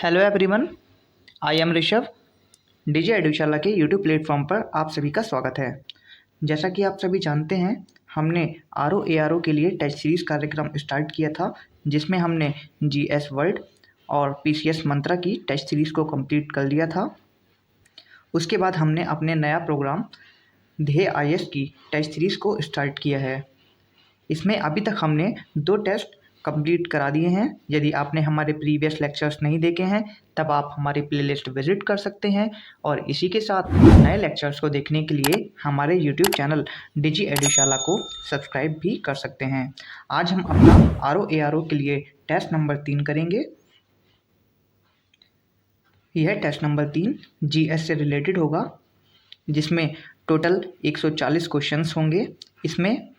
Hello everyone, I am Rishabh. DJ Edushala के YouTube platform पर आप सभी का स्वागत है। जैसा कि आप सभी जानते हैं, हमने R O A R O के लिए टेस्ट सीरीज़ कार्यक्रम स्टार्ट किया था, जिसमें हमने जी एस वर्ल्ड और पी सी एस मंत्रा की टेस्ट सीरीज़ को कंप्लीट कर लिया था। उसके बाद हमने अपने नया प्रोग्राम ध्येय आई एस की टेस्ट सीरीज़ को स्टार्ट किया है। इसमें अभी तक हमने 2 टेस्ट कंप्लीट करा दिए हैं। यदि आपने हमारे प्रीवियस लेक्चर्स नहीं देखे हैं, तब आप हमारी प्लेलिस्ट विजिट कर सकते हैं और इसी के साथ नए लेक्चर्स को देखने के लिए हमारे यूट्यूब चैनल डिजी एडुशाला को सब्सक्राइब भी कर सकते हैं। आज हम अपना आर ओ के लिए टेस्ट नंबर 3 करेंगे। यह टेस्ट नंबर 3 जीएस से रिलेटेड होगा, जिसमें टोटल 140 क्वेश्चंस होंगे। इसमें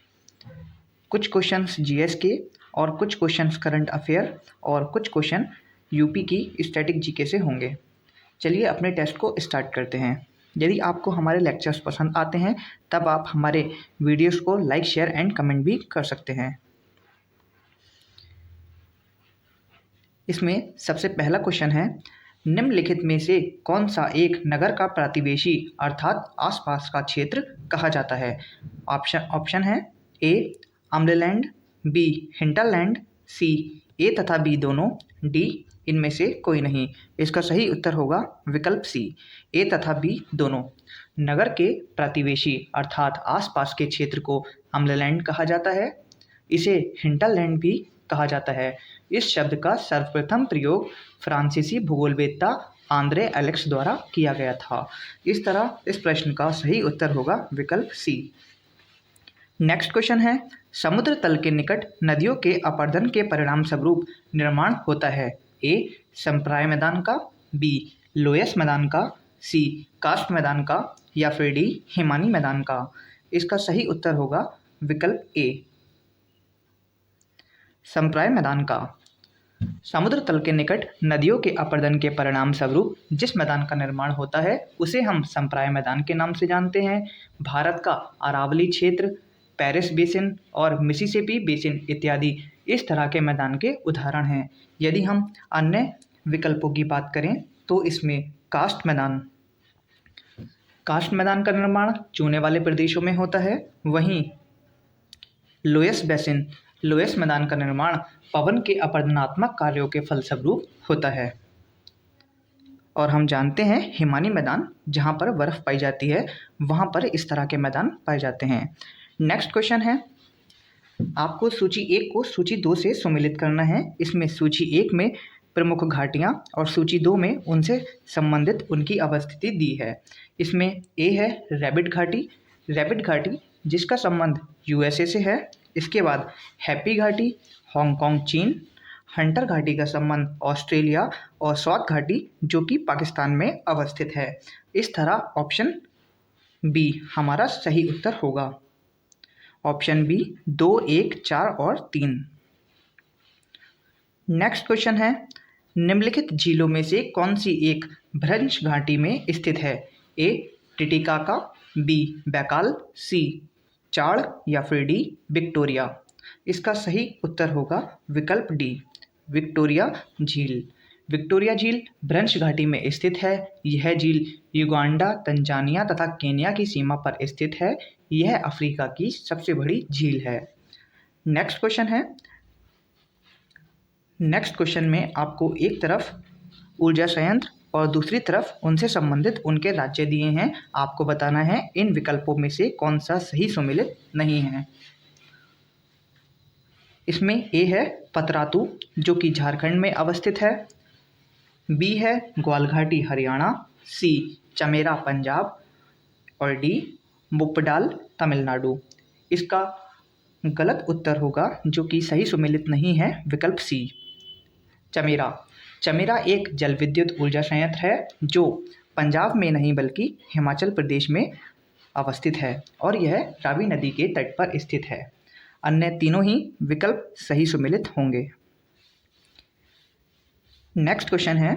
कुछ क्वेश्चंस जीएस के और कुछ क्वेश्चंस करंट अफेयर और कुछ क्वेश्चन यूपी की स्टैटिक जीके से होंगे। चलिए अपने टेस्ट को स्टार्ट करते हैं। यदि आपको हमारे लेक्चर्स पसंद आते हैं, तब आप हमारे वीडियोस को लाइक, शेयर एंड कमेंट भी कर सकते हैं। इसमें सबसे पहला क्वेश्चन है, निम्नलिखित में से कौन सा एक नगर का प्रतिवेशी अर्थात आसपास का क्षेत्र कहा जाता है? ऑप्शन है ए अम्ललैंड, बी हिंटरलैंड, सी ए तथा बी दोनों, डी इनमें से कोई नहीं। इसका सही उत्तर होगा विकल्प सी, ए तथा बी दोनों। नगर के प्रतिवेशी अर्थात आसपास के क्षेत्र को अम्ललैंड कहा जाता है। इसे हिंटरलैंड भी कहा जाता है। इस शब्द का सर्वप्रथम प्रयोग फ्रांसीसी भूगोलवेत्ता आंद्रे एलेक्स द्वारा किया गया था। इस तरह इस प्रश्न का सही उत्तर होगा विकल्प सी। नेक्स्ट क्वेश्चन है, समुद्र तल के निकट नदियों के अपरदन के परिणाम स्वरूप निर्माण होता है? ए संप्राय मैदान का, बी लोयस मैदान का, सी कास्ट मैदान का, या फिर डी हिमानी मैदान का। इसका सही उत्तर होगा विकल्प ए, संप्राय मैदान का। समुद्र तल के निकट नदियों के अपरदन के परिणाम स्वरूप जिस मैदान का निर्माण होता है, उसे हम संप्राय मैदान के नाम से जानते हैं। भारत का अरावली क्षेत्र, पेरिस बेसिन और मिसिसिपी बेसिन इत्यादि इस तरह के मैदान के उदाहरण हैं। यदि हम अन्य विकल्पों की बात करें, तो इसमें कास्ट मैदान का निर्माण चूने वाले प्रदेशों में होता है। वहीं लोयस मैदान का निर्माण पवन के अपरदनात्मक कार्यों के फलस्वरूप होता है। और हम जानते हैं हिमानी मैदान, जहाँ पर बर्फ़ पाई जाती है, वहाँ पर इस तरह के मैदान पाए जाते हैं। नेक्स्ट क्वेश्चन है, आपको सूची 1 को सूची 2 से सम्मिलित करना है। इसमें सूची 1 में प्रमुख घाटियाँ और सूची 2 में उनसे संबंधित उनकी अवस्थिति दी है। इसमें ए है रैबिट घाटी जिसका संबंध यूएसए से है। इसके बाद हैप्पी घाटी हांगकांग चीन, हंटर घाटी का संबंध ऑस्ट्रेलिया और स्वात घाटी जो कि पाकिस्तान में अवस्थित है। इस तरह ऑप्शन बी हमारा सही उत्तर होगा। ऑप्शन बी 2, 1, 4 और 3। नेक्स्ट क्वेश्चन है, निम्नलिखित झीलों में से कौन सी एक भ्रंश घाटी में स्थित है? ए टिटिकाका, बी बैकाल, सी चाड़, या फिर डी विक्टोरिया। इसका सही उत्तर होगा विकल्प डी, विक्टोरिया झील। विक्टोरिया झील भ्रंश घाटी में स्थित है। यह झील युगांडा, तंजानिया तथा केन्या की सीमा पर स्थित है। यह अफ्रीका की सबसे बड़ी झील है। नेक्स्ट क्वेश्चन में आपको एक तरफ ऊर्जा संयंत्र और दूसरी तरफ उनसे संबंधित उनके राज्य दिए हैं। आपको बताना है इन विकल्पों में से कौन सा सही सम्मिलित नहीं है। इसमें ए है पतरातू जो कि झारखंड में अवस्थित है, बी है ग्वालघाटी हरियाणा, सी चमेरा पंजाब और डी मुप्पडाल तमिलनाडु। इसका गलत उत्तर होगा, जो कि सही सम्मिलित नहीं है, विकल्प सी चमेरा एक जल विद्युत ऊर्जा संयंत्र है जो पंजाब में नहीं बल्कि हिमाचल प्रदेश में अवस्थित है और यह रावी नदी के तट पर स्थित है। अन्य तीनों ही विकल्प सही सम्मिलित होंगे। नेक्स्ट क्वेश्चन है,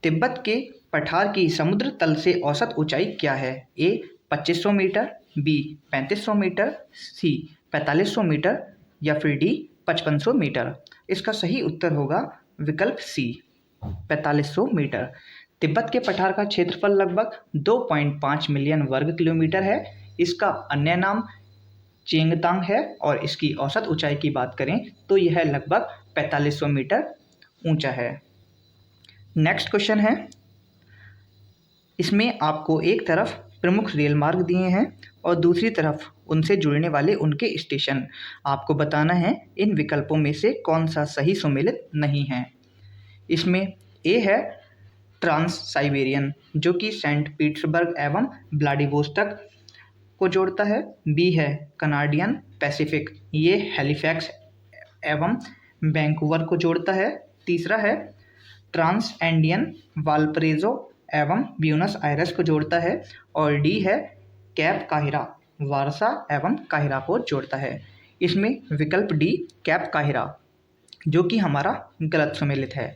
तिब्बत के पठार की समुद्र तल से औसत ऊंचाई क्या है? ए 2500 मीटर, बी 3500 मीटर, सी 4500 मीटर, या फिर डी 5500 मीटर। इसका सही उत्तर होगा विकल्प सी 4500 मीटर। तिब्बत के पठार का क्षेत्रफल लगभग 2.5 मिलियन वर्ग किलोमीटर है। इसका अन्य नाम चेंगतांग है और इसकी औसत ऊंचाई की बात करें तो यह लगभग 4500 मीटर ऊंचा है। नेक्स्ट क्वेश्चन है, इसमें आपको एक तरफ प्रमुख रेल मार्ग दिए हैं और दूसरी तरफ उनसे जुड़ने वाले उनके स्टेशन। आपको बताना है इन विकल्पों में से कौन सा सही सुमेलित नहीं है। इसमें ए है ट्रांस साइबेरियन जो कि सेंट पीटर्सबर्ग एवं व्लादिवोस्तोक को जोड़ता है। बी है कनाडियन पैसिफिक, ये हैलिफैक्स एवं वैंकूवर को जोड़ता है। तीसरा है ट्रांस एंडियन वालपरेजो एवं ब्यूनस आयरस को जोड़ता है। और डी है कैप काहिरा, वारसा एवं काहिरा को जोड़ता है। इसमें विकल्प डी कैप काहिरा जो कि हमारा गलत सुमेलित है।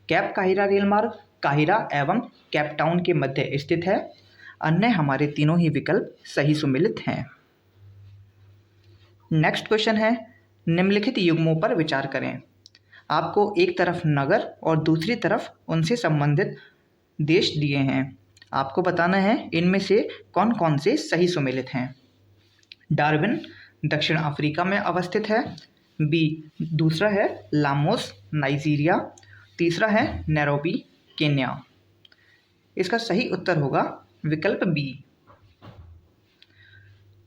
कैप काहिरा रेल मार्ग काहिरा एवं कैपटाउन के मध्य स्थित है। अन्य हमारे तीनों ही विकल्प सही सुमेलित हैं। नेक्स्ट क्वेश्चन है, निम्नलिखित युग्मों पर विचार करें। आपको एक तरफ नगर और दूसरी तरफ उनसे संबंधित देश दिए हैं। आपको बताना है इनमें से कौन कौन से सही सुमेलित हैं। डार्विन दक्षिण अफ्रीका में अवस्थित है। बी दूसरा है लामोस नाइजीरिया। तीसरा है नैरोबी केन्या। इसका सही उत्तर होगा विकल्प बी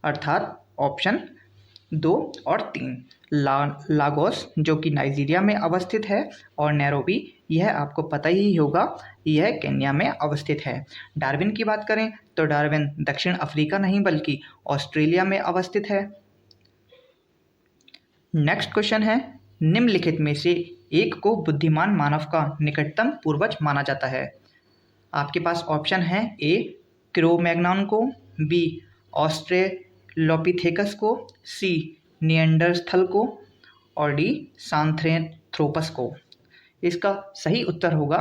अर्थात ऑप्शन 2 और 3 लागोस जो कि नाइजीरिया में अवस्थित है और नैरोबी यह आपको पता ही होगा यह केन्या में अवस्थित है। डार्विन की बात करें तो डार्विन दक्षिण अफ्रीका नहीं बल्कि ऑस्ट्रेलिया में अवस्थित है। नेक्स्ट क्वेश्चन है, निम्नलिखित में से एक को बुद्धिमान मानव का निकटतम पूर्वज माना जाता है। आपके पास ऑप्शन है ए क्रो-मैग्नन को, बी ऑस्ट्रेलोपिथेकस को, सी निएंडरथल को और डी सांथ्रोपस को। इसका सही उत्तर होगा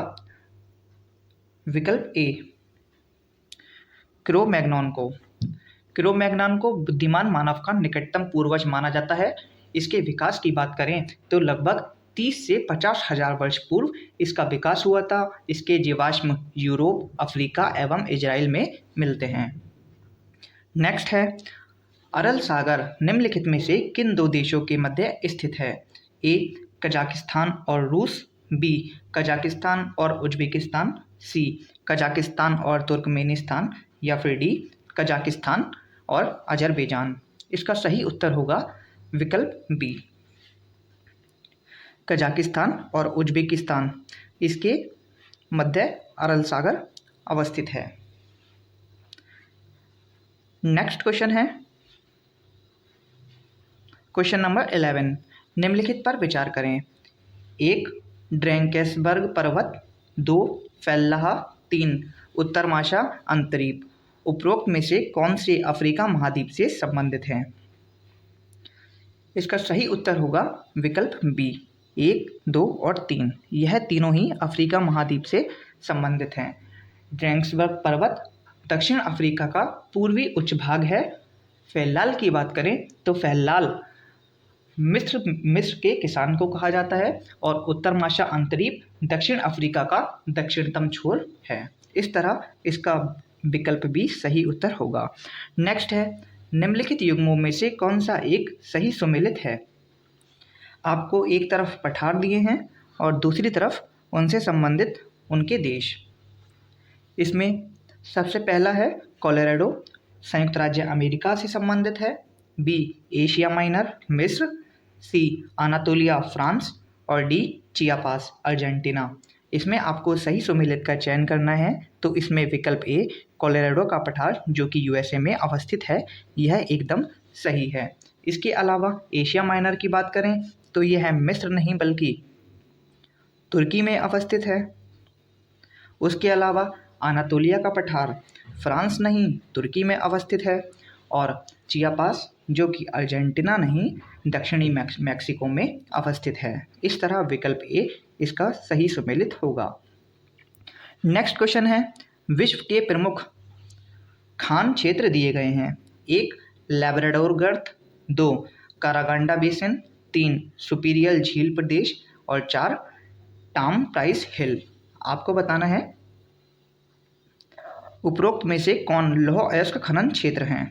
विकल्प ए क्रो-मैग्नन को। क्रो-मैग्नन को बुद्धिमान मानव का निकटतम पूर्वज माना जाता है। इसके विकास की बात करें तो लगभग 30 से 50 हजार वर्ष पूर्व इसका विकास हुआ था। इसके जीवाश्म यूरोप, अफ्रीका एवं इजराइल में मिलते हैं। नेक्स्ट है, अरल सागर निम्नलिखित में से किन दो देशों के मध्य स्थित है। ए कजाकिस्तान और रूस, बी कजाकिस्तान और उज्बेकिस्तान, सी कजाकिस्तान और तुर्कमेनिस्तान या फिर डी कजाकिस्तान और अजरबैजान। इसका सही उत्तर होगा विकल्प बी कजाकिस्तान और उज्बेकिस्तान, इसके मध्य अरल सागर अवस्थित है। नेक्स्ट क्वेश्चन है क्वेश्चन नंबर 11, निम्नलिखित पर विचार करें। 1 ड्रैंकेसबर्ग पर्वत, 2 फेल्लाह, 3 उत्तरमाशा अंतरीप। उपरोक्त में से कौन से अफ्रीका महाद्वीप से संबंधित हैं। इसका सही उत्तर होगा विकल्प बी 1, 2 और 3। यह तीनों ही अफ्रीका महाद्वीप से संबंधित हैं। ड्रैंकेसबर्ग पर्वत दक्षिण अफ्रीका का पूर्वी उच्च भाग है। फेल्लाल की बात करें तो फेल्लाल मिस्र के किसान को कहा जाता है और उत्तरमाशा अंतरीप दक्षिण अफ्रीका का दक्षिणतम छोर है। इस तरह इसका विकल्प भी सही उत्तर होगा। नेक्स्ट है, निम्नलिखित युग्मों में से कौन सा एक सही सुमेलित है। आपको एक तरफ पठार दिए हैं और दूसरी तरफ उनसे संबंधित उनके देश। इसमें सबसे पहला है कोलोराडो, संयुक्त राज्य अमेरिका से संबंधित है। बी एशिया माइनर मिस्र, सी अनातोलिया फ्रांस और डी चियापास अर्जेंटीना। इसमें आपको सही सुमेलित का चयन करना है तो इसमें विकल्प ए कोलोराडो का पठार जो कि यूएसए में अवस्थित है यह एकदम सही है। इसके अलावा एशिया माइनर की बात करें तो यह मिस्र नहीं बल्कि तुर्की में अवस्थित है। उसके अलावा अनातोलिया का पठार फ्रांस नहीं तुर्की में अवस्थित है और चियापास जो कि अर्जेंटीना नहीं दक्षिणी मैक्सिको में अवस्थित है। इस तरह विकल्प ए इसका सही सुमेलित होगा। नेक्स्ट क्वेश्चन है, विश्व के प्रमुख खान क्षेत्र दिए गए हैं। 1 लैब्राडोर गर्त, 2 कारागंडा बेसिन, 3 सुपीरियल झील प्रदेश और 4 टाम प्राइस हिल। आपको बताना है उपरोक्त में से कौन लौह अयस्क खनन क्षेत्र हैं।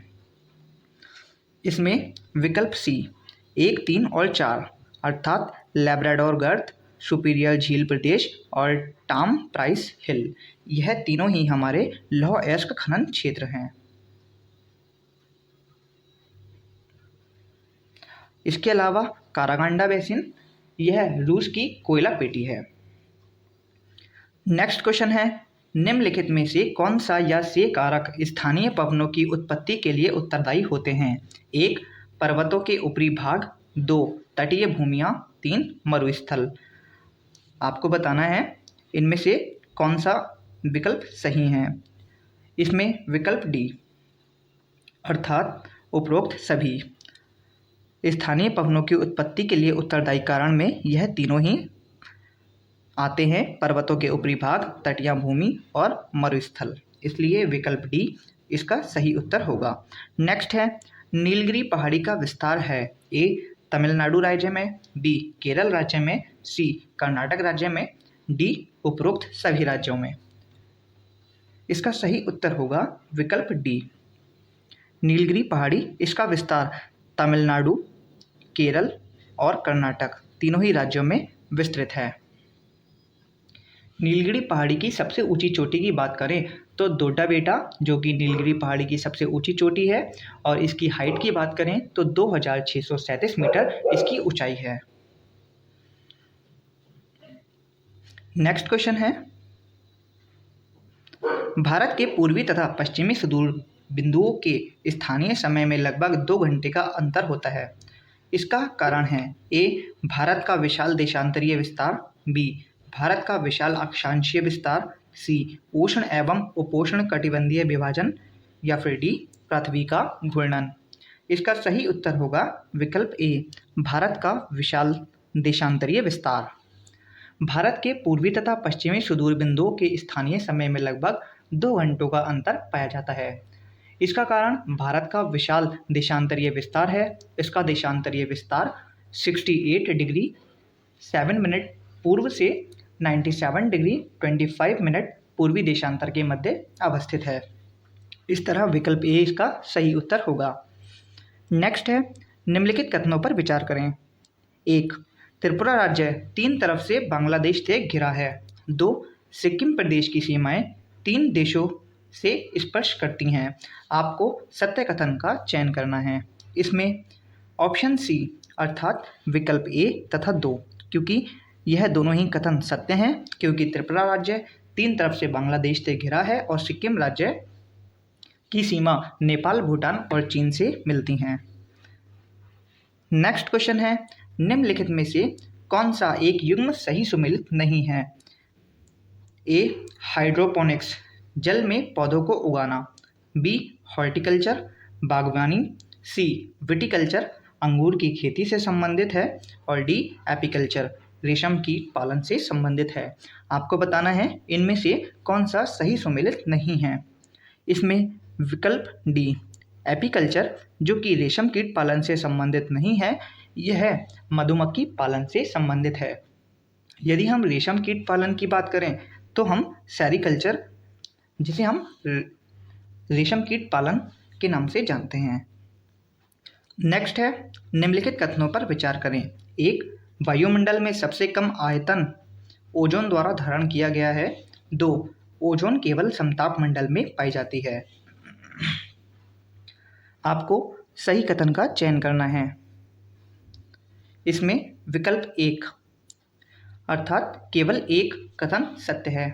इसमें विकल्प सी 1, 3 और 4 अर्थात लैब्राडोर गर्त, सुपीरियर झील प्रदेश और टाम प्राइस हिल, यह तीनों ही हमारे लौह अयस्क खनन क्षेत्र हैं। इसके अलावा कारागंडा बेसिन, यह रूस की कोयला पेटी है। नेक्स्ट क्वेश्चन है, निम्नलिखित में से कौन सा या से कारक स्थानीय पवनों की उत्पत्ति के लिए उत्तरदायी होते हैं। 1, पर्वतों के ऊपरी भाग, 2, तटीय भूमियाँ, 3, मरुस्थल। आपको बताना है इनमें से कौन सा विकल्प सही है। इसमें विकल्प डी अर्थात उपरोक्त सभी स्थानीय पवनों की उत्पत्ति के लिए उत्तरदायी कारण में यह तीनों ही आते हैं, पर्वतों के ऊपरी भाग, तटीय भूमि और मरुस्थल, इसलिए विकल्प डी इसका सही उत्तर होगा। नेक्स्ट है, नीलगिरी पहाड़ी का विस्तार है। ए, तमिलनाडु राज्य में, बी, केरल राज्य में, सी, कर्नाटक राज्य में, डी, उपरोक्त सभी राज्यों में। इसका सही उत्तर होगा विकल्प डी, नीलगिरी पहाड़ी। इसका विस्तार तमिलनाडु, केरल और कर्नाटक तीनों ही राज्यों में विस्तृत है। नीलगिरी पहाड़ी की सबसे ऊंची चोटी की बात करें तो दोड्डा बेटा, जो कि नीलगिरी पहाड़ी की सबसे ऊंची चोटी है, और इसकी हाइट की बात करें तो 2637 मीटर इसकी ऊंचाई है। नेक्स्ट क्वेश्चन है, भारत के पूर्वी तथा पश्चिमी सुदूर बिंदुओं के स्थानीय समय में लगभग 2 घंटे का अंतर होता है। इसका कारण है ए, भारत का विशाल देशांतरीय विस्तार, बी, भारत का विशाल अक्षांशीय विस्तार, सी, उष्ण एवं उपोष्ण कटिबंधीय विभाजन, या फिर डी, पृथ्वी का घूर्णन। इसका सही उत्तर होगा विकल्प ए, भारत का विशाल देशांतरीय विस्तार। भारत के पूर्वी तथा पश्चिमी सुदूर बिंदुओं के स्थानीय समय में लगभग 2 घंटों का अंतर पाया जाता है। इसका कारण भारत का विशाल देशांतरीय विस्तार है। इसका देशांतरीय विस्तार 68 डिग्री 7 मिनट पूर्व से 97 डिग्री 25 मिनट पूर्वी देशांतर के मध्य अवस्थित है। इस तरह विकल्प ए इसका सही उत्तर होगा। नेक्स्ट है, निम्नलिखित कथनों पर विचार करें। 1, त्रिपुरा राज्य 3 तरफ से बांग्लादेश से घिरा है। 2, सिक्किम प्रदेश की सीमाएं 3 देशों से स्पर्श करती हैं। आपको सत्य कथन का चयन करना है। इसमें ऑप्शन सी अर्थात विकल्प ए तथा 2, क्योंकि यह दोनों ही कथन सत्य हैं, क्योंकि त्रिपुरा राज्य 3 तरफ से बांग्लादेश से घिरा है और सिक्किम राज्य की सीमा नेपाल, भूटान और चीन से मिलती हैं। नेक्स्ट क्वेश्चन है, निम्नलिखित में से कौन सा एक युग्म सही सुमेलित नहीं है। ए, हाइड्रोपोनिक्स, जल में पौधों को उगाना, बी, हॉर्टिकल्चर, बागवानी, सी, विटिकल्चर, अंगूर की खेती से संबंधित है, और डी, एपीकल्चर, रेशम कीट पालन से संबंधित है। आपको बताना है इनमें से कौन सा सही सुमेलित नहीं है। इसमें विकल्प डी, एपीकल्चर, जो कि रेशम कीट पालन से संबंधित नहीं है, यह मधुमक्खी पालन से संबंधित है। यदि हम रेशम कीट पालन की बात करें तो हम सेरीकल्चर, जिसे हम रेशम कीट पालन के नाम से जानते हैं। नेक्स्ट है, निम्नलिखित कथनों पर विचार करें। 1, वायुमंडल में सबसे कम आयतन ओजोन द्वारा धारण किया गया है। 2, ओजोन केवल समताप मंडल में पाई जाती है। आपको सही कथन का चयन करना है। इसमें विकल्प 1 अर्थात केवल एक कथन सत्य है।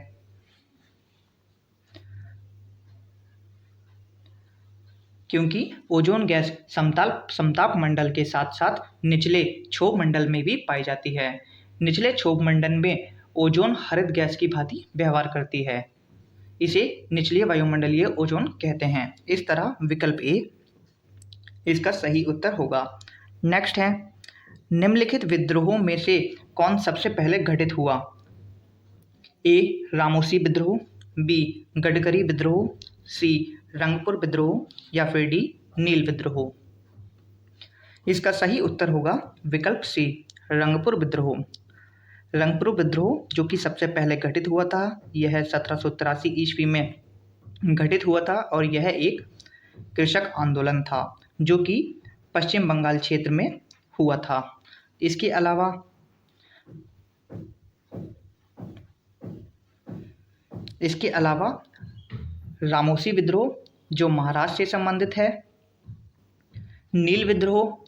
क्योंकि ओजोन गैस समताप मंडल के साथ साथ निचले क्षोभ मंडल में भी पाई जाती है। निचले क्षोभ मंडल में ओजोन हरित गैस की भांति व्यवहार करती है। इसे निचले वायुमंडलीय ओजोन कहते हैं। इस तरह विकल्प ए इसका सही उत्तर होगा। नेक्स्ट है, निम्नलिखित विद्रोहों में से कौन सबसे पहले घटित हुआ। ए, रामोसी विद्रोह, बी, गडकरी विद्रोह, सी, रंगपुर विद्रोह, या फिर डी, नील विद्रोह। इसका सही उत्तर होगा विकल्प सी, रंगपुर विद्रोह। रंगपुर विद्रोह जो कि सबसे पहले घटित हुआ था, यह 1783 ईस्वी में घटित हुआ था और यह एक कृषक आंदोलन था जो कि पश्चिम बंगाल क्षेत्र में हुआ था। इसके अलावा रामोसी विद्रोह जो महाराष्ट्र से संबंधित है, नील विद्रोह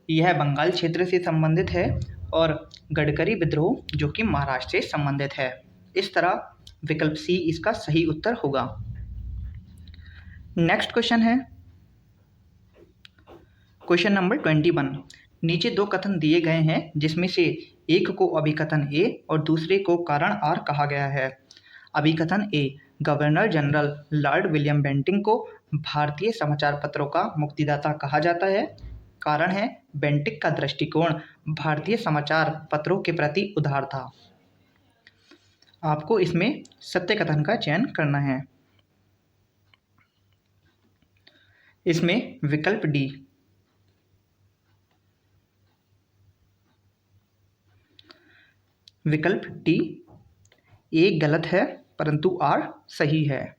यह बंगाल क्षेत्र से संबंधित है और गडकरी विद्रोह जो कि महाराष्ट्र से संबंधित है। इस तरह विकल्प सी इसका सही उत्तर होगा। नेक्स्ट क्वेश्चन है क्वेश्चन नंबर 21। नीचे दो कथन दिए गए हैं जिसमें से एक को अभिकथन ए और दूसरे को कारण आर कहा गया है। अभिकथन A, governor general lord William Bentinck को भारतीय समाचार पत्रों का मुक्तिदाता कहा जाता है। कारण है, बेंटिक का दृष्टिकोण भारतीय समाचार पत्रों के प्रति उदार था। आपको इसमें सत्य कथन का चयन करना है। इसमें विकल्प डी, विकल्प डी ए गलत है परंतु आर सही है,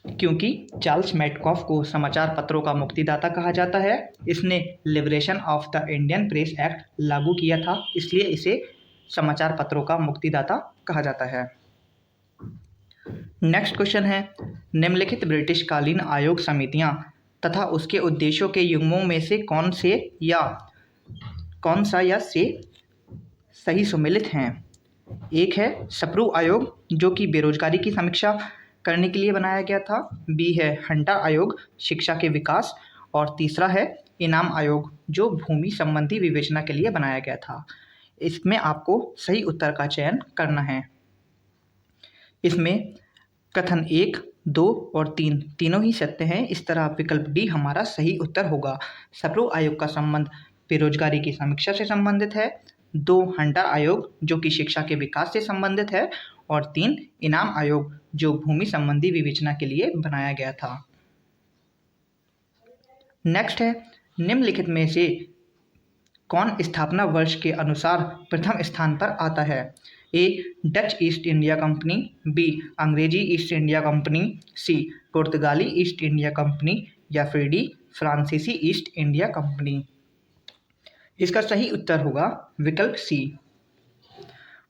क्योंकि चार्ल्स मैटकॉफ को समाचार पत्रों का मुक्तिदाता कहा जाता है। इसने liberation of the Indian press act लागू किया था, इसलिए इसे समाचार पत्रों का मुक्तिदाता कहा जाता है। नेक्स्ट क्वेश्चन है, निम्नलिखित ब्रिटिश कालीन आयोग समितियां तथा उसके उद्देश्यों के युग्मों में से कौन सा या से सही सुमेलित हैं। एक है सप्रू आयोग जो कि बेरोजगारी की समीक्षा करने के लिए बनाया गया था। बी है हंटर आयोग शिक्षा के विकास, और तीसरा है इनाम आयोग जो भूमि संबंधी विवेचना के लिए बनाया गया था। इसमें आपको सही उत्तर का चयन करना है। इसमें कथन 1, 2 और 3 तीनों ही सत्य हैं। इस तरह विकल्प डी हमारा सही उत्तर होगा। सप्रू आयोग का संबंध बेरोजगारी की समीक्षा से संबंधित है। 2 हंटर आयोग जो कि शिक्षा के विकास से संबंधित है, और 3 इनाम आयोग जो भूमि संबंधी विवेचना के लिए बनाया गया था। नेक्स्ट है, निम्नलिखित में से कौन स्थापना वर्ष के अनुसार प्रथम स्थान पर आता है। A Dutch East India company, B अंग्रेजी ईस्ट इंडिया कंपनी, सी पुर्तगाली ईस्ट इंडिया कंपनी, या फिर डी फ्रांसीसी ईस्ट इंडिया कंपनी। इसका सही उत्तर होगा विकल्प सी,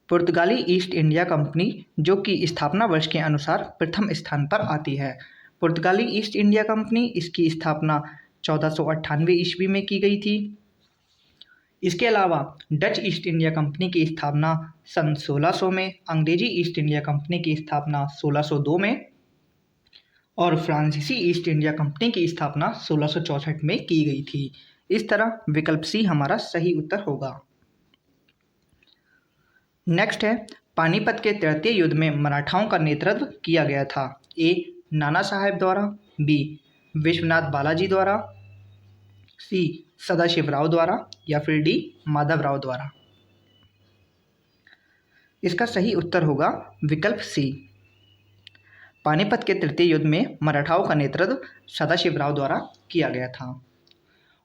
पुर्तगाली ईस्ट इंडिया कंपनी जो कि स्थापना वर्ष के अनुसार प्रथम स्थान पर आती है। पुर्तगाली ईस्ट इंडिया कंपनी इसकी स्थापना 1498 ईस्वी में की गई थी। इसके अलावा डच ईस्ट इंडिया कंपनी की स्थापना सन 1600 में, अंग्रेजी ईस्ट इंडिया कंपनी की स्थापना 1602 में और फ्रांसीसी ईस्ट इंडिया कंपनी की स्थापना 1664 में की गई थी। इस तरह विकल्प सी हमारा सही उत्तर होगा। नेक्स्ट है, पानीपत के तृतीय युद्ध में मराठाओं का नेतृत्व किया गया था। ए नाना साहेब द्वारा, बी विश्वनाथ बालाजी द्वारा, सी सदाशिवराव द्वारा, या फिर डी माधवराव द्वारा। इसका सही उत्तर होगा विकल्प सी, पानीपत के तृतीय युद्ध में मराठाओं का नेतृत्व सदाशिवराव द्वारा किया गया था।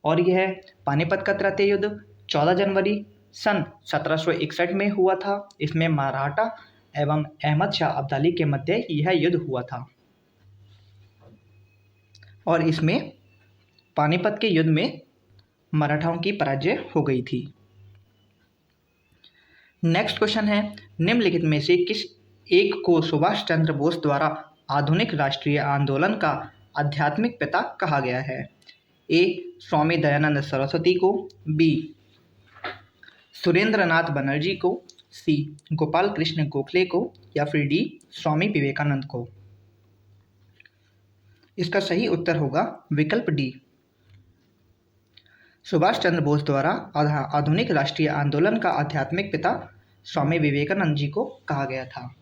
और यह पानीपत का तृतीय युद्ध 14 जनवरी सन 1761 में हुआ था। इसमें मराठा एवं अहमद शाह अब्दाली के मध्य यह युद्ध हुआ था और इसमें पानीपत के युद्ध में मराठाओं की पराजय हो गई थी। नेक्स्ट क्वेश्चन है, निम्नलिखित में से किस एक को सुभाष चंद्र बोस द्वारा आधुनिक राष्ट्रीय आंदोलन का आध्यात्मिक पिता कहा गया है। ए स्वामी दयानंद सरस्वती को, बी सुरेंद्रनाथ बनर्जी को, सी गोपाल कृष्ण गोखले को, या फिर डी स्वामी विवेकानंद को। इसका सही उत्तर होगा विकल्प डी, सुभाष चंद्र बोस द्वारा आधुनिक राष्ट्रीय आंदोलन का आध्यात्मिक पिता स्वामी विवेकानंद जी को कहा गया था।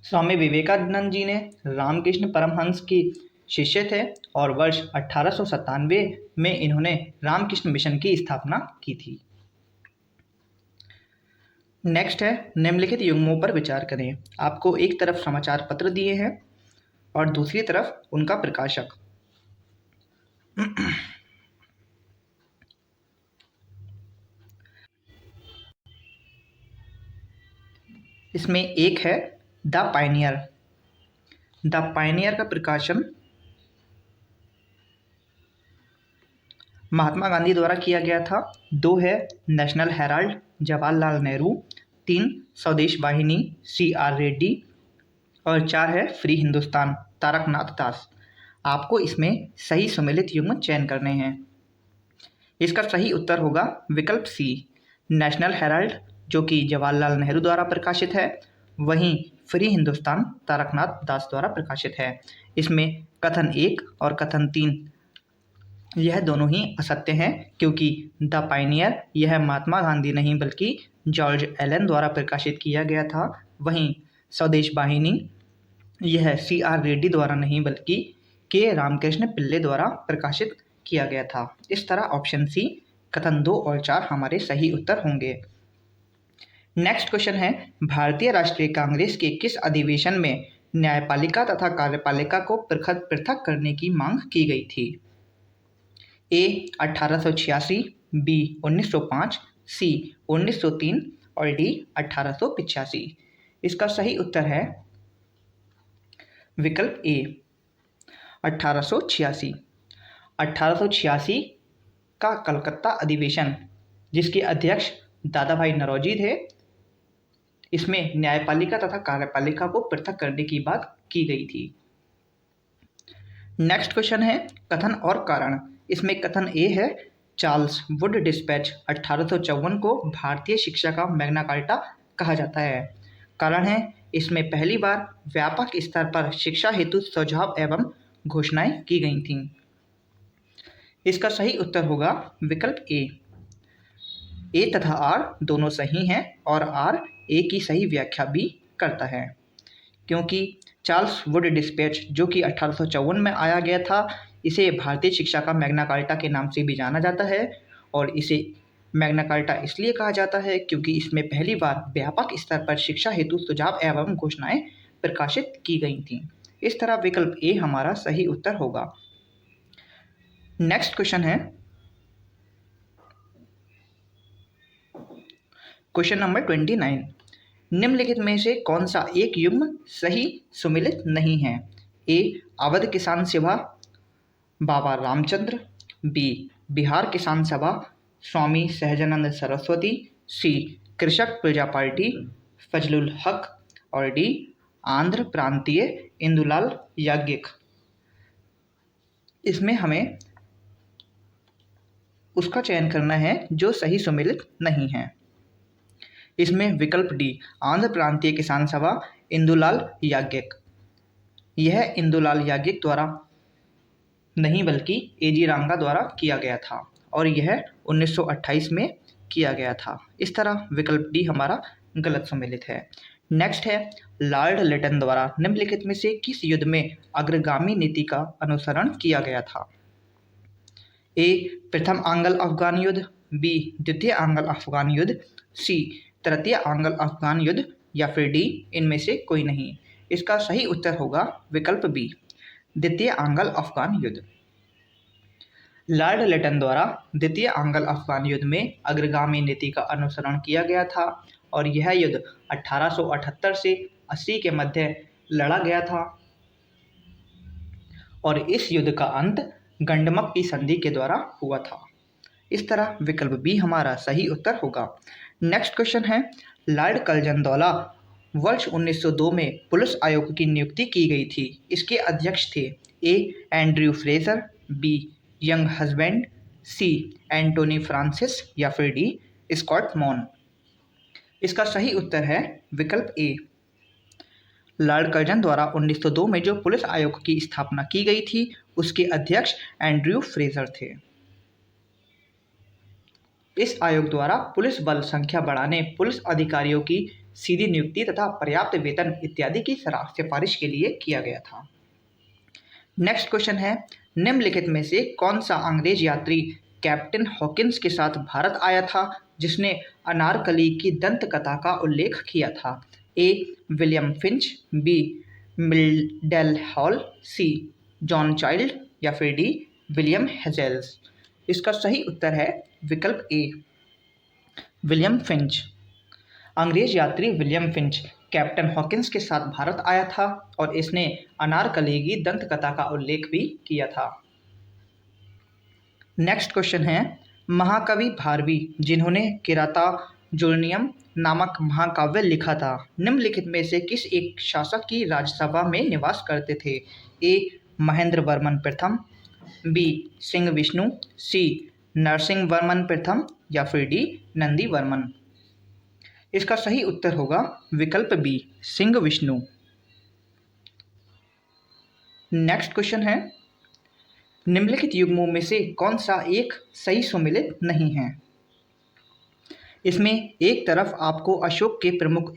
स्वामी विवेकानंद जी ने रामकृष्ण परमहंस की शिष्य थे और वर्ष 1897 में इन्होंने रामकृष्ण मिशन की स्थापना की थी। नेक्स्ट है, निम्नलिखित युग्मों पर विचार करें। आपको एक तरफ समाचार पत्र दिए हैं और दूसरी तरफ उनका प्रकाशक। इसमें एक है द पायनियर। द पायनियर का प्रकाशन महात्मा गांधी द्वारा किया गया था। 2 है नेशनल हेराल्ड, जवाहरलाल नेहरू। 3 स्वदेश वाहिनी, CR रेड्डी। और 4 है फ्री हिंदुस्तान, तारकनाथ दास। आपको इसमें सही सम्मिलित युग्म चयन करने हैं। इसका सही उत्तर होगा विकल्प सी, नेशनल हेराल्ड, जो कि जवाहरलाल नेहरू द्वारा प्रकाशित है। वहीं फ्री हिंदुस्तान तारकनाथ दास द्वारा प्रकाशित है। इसमें कथन 1 और कथन 3 यह दोनों ही असत्य हैं, क्योंकि द पायनियर यह महात्मा गांधी नहीं बल्कि जॉर्ज एलन द्वारा प्रकाशित किया गया था। वहीं स्वदेश वाहिनी यह CR रेड्डी द्वारा नहीं बल्कि के रामकृष्ण पिल्ले द्वारा प्रकाशित किया गया था। इस तरह ऑप्शन सी, कथन 2 और 4 हमारे सही उत्तर होंगे। नेक्स्ट क्वेश्चन है, भारतीय राष्ट्रीय कांग्रेस के किस अधिवेशन में न्यायपालिका तथा कार्यपालिका को पृथक पृथक करने की मांग की गई थी? ए 1886, बी 1905, सी 1903 और डी 1885। इसका सही उत्तर है विकल्प ए 1886। 1886 का कलकत्ता अधिवेशन, जिसके अध्यक्ष दादा भाई नौरोजी थे, इसमें न्यायपालिका तथा कार्यपालिका को पृथक करने की बात की गई थी। नेक्स्ट क्वेश्चन है कथन और कारण। इसमें कथन ए है, चार्ल्स वुड डिस्पैच 1854 को भारतीय शिक्षा का मैग्ना कार्टा कहा जाता है। कारण है, इसमें पहली बार व्यापक स्तर पर शिक्षा हेतु सुझाव एवं घोषणाएं की गई थीं। इसका सही उत्तर होगा विकल्प ए तथा आर दोनों सही हैं और आर ए की सही व्याख्या भी करता है, क्योंकि चार्ल्स वुड डिस्पैच जो कि 1854 में आया गया था, इसे भारतीय शिक्षा का मैग्ना कार्टा के नाम से भी जाना जाता है। और इसे मैग्ना कार्टा इसलिए कहा जाता है क्योंकि इसमें पहली बार व्यापक स्तर पर शिक्षा हेतु सुझाव एवं घोषणाएं प्रकाशित की गई थीं। इस तरह विकल्प ए हमारा सही उत्तर होगा। नेक्स्ट क्वेश्चन है क्वेश्चन नंबर 29। निम्नलिखित में से कौन सा एक युग्म सही सुमेलित नहीं है? ए अवध किसान सभा बाबा रामचंद्र, बी बिहार किसान सभा स्वामी सहजानंद सरस्वती, सी कृषक प्रजा पार्टी फजलुल हक और डी आंध्र प्रांतीय इंदुलाल याज्ञिक। इसमें हमें उसका चयन करना है जो सही सुमेलित नहीं है। इसमें विकल्प डी आंध्र प्रांतीय किसान सभा इंदुलाल याज्ञिक, यह इंदुलाल याज्ञिक द्वारा नहीं बल्कि AG रांगा द्वारा किया गया था और यह 1928 में किया गया था। इस तरह विकल्प डी हमारा गलत सम्मिलित है। नेक्स्ट है, लॉर्ड लिटन द्वारा निम्नलिखित में से किस युद्ध में अग्रगामी नीति का अनुसरण किया गया था? ए प्रथम आंग्ल अफगान युद्ध, बी द्वितीय आंग्ल अफगान युद्ध, सी तृतीय आंग्ल अफगान युद्ध या फिर डी इनमें से कोई नहीं। इसका सही उत्तर होगा विकल्प बी, द्वितीय आंग्ल अफगान युद्ध। लॉर्ड लिटन द्वारा द्वितीय आंग्ल अफगान युद्ध में अग्रगामी नीति का अनुसरण किया गया था और यह युद्ध 1878 से 80 के मध्य लड़ा गया था और इस युद्ध का अंत गंडमक की संधि के द्वारा हुआ था। इस तरह विकल्प बी हमारा सही उत्तर होगा। नेक्स्ट क्वेश्चन है, लॉर्ड कर्जन द्वारा वर्ष 1902 में पुलिस आयोग की नियुक्ति की गई थी। इसके अध्यक्ष थे A Andrew Fraser, B Younghusband, C Antony Francis या फिर डी स्कॉट मॉन। इसका सही उत्तर है विकल्प ए। लॉर्ड कर्जन द्वारा 1902 में जो पुलिस आयोग की स्थापना की गई थी उसके अध्यक्ष एंड्रयू फ्रेजर थे। इस आयोग द्वारा पुलिस बल संख्या बढ़ाने, पुलिस अधिकारियों की सीधी नियुक्ति तथा पर्याप्त वेतन इत्यादि की सिफारिश के लिए किया गया था। नेक्स्ट क्वेश्चन है, निम्नलिखित में से कौन सा अंग्रेज यात्री कैप्टन हॉकिंस के साथ भारत आया था जिसने अनारकली की दंत कथा का उल्लेख किया था? A William Finch, B Mildenhall, C John Child या फिर डी विलियम हेजेल्स। इसका सही उत्तर है विकल्प ए, विलियम फिंच। अंग्रेज यात्री विलियम फिंच कैप्टन हॉकिंस के साथ भारत आया था और इसने अनारकली की दंत कथा का उल्लेख भी किया था। नेक्स्ट क्वेश्चन है, महाकवि भारवी जिन्होंने किरातार्जुनीयम नामक महाकाव्य लिखा था, निम्नलिखित में से किस एक शासक की राज्यसभा में निवास करते थे? ए महेंद्र वर्मन प्रथम, बी सिंह विष्णु, सी नरसिंह वर्मन प्रथम या फिर डी नंदी वर्मन। इसका सही उत्तर होगा विकल्प B Simhavishnu. Next question है, निम्नलिखित युग्मों में से कौन सा एक सही सुमेलित नहीं है? इसमें एक तरफ आपको अशोक के प्रमुख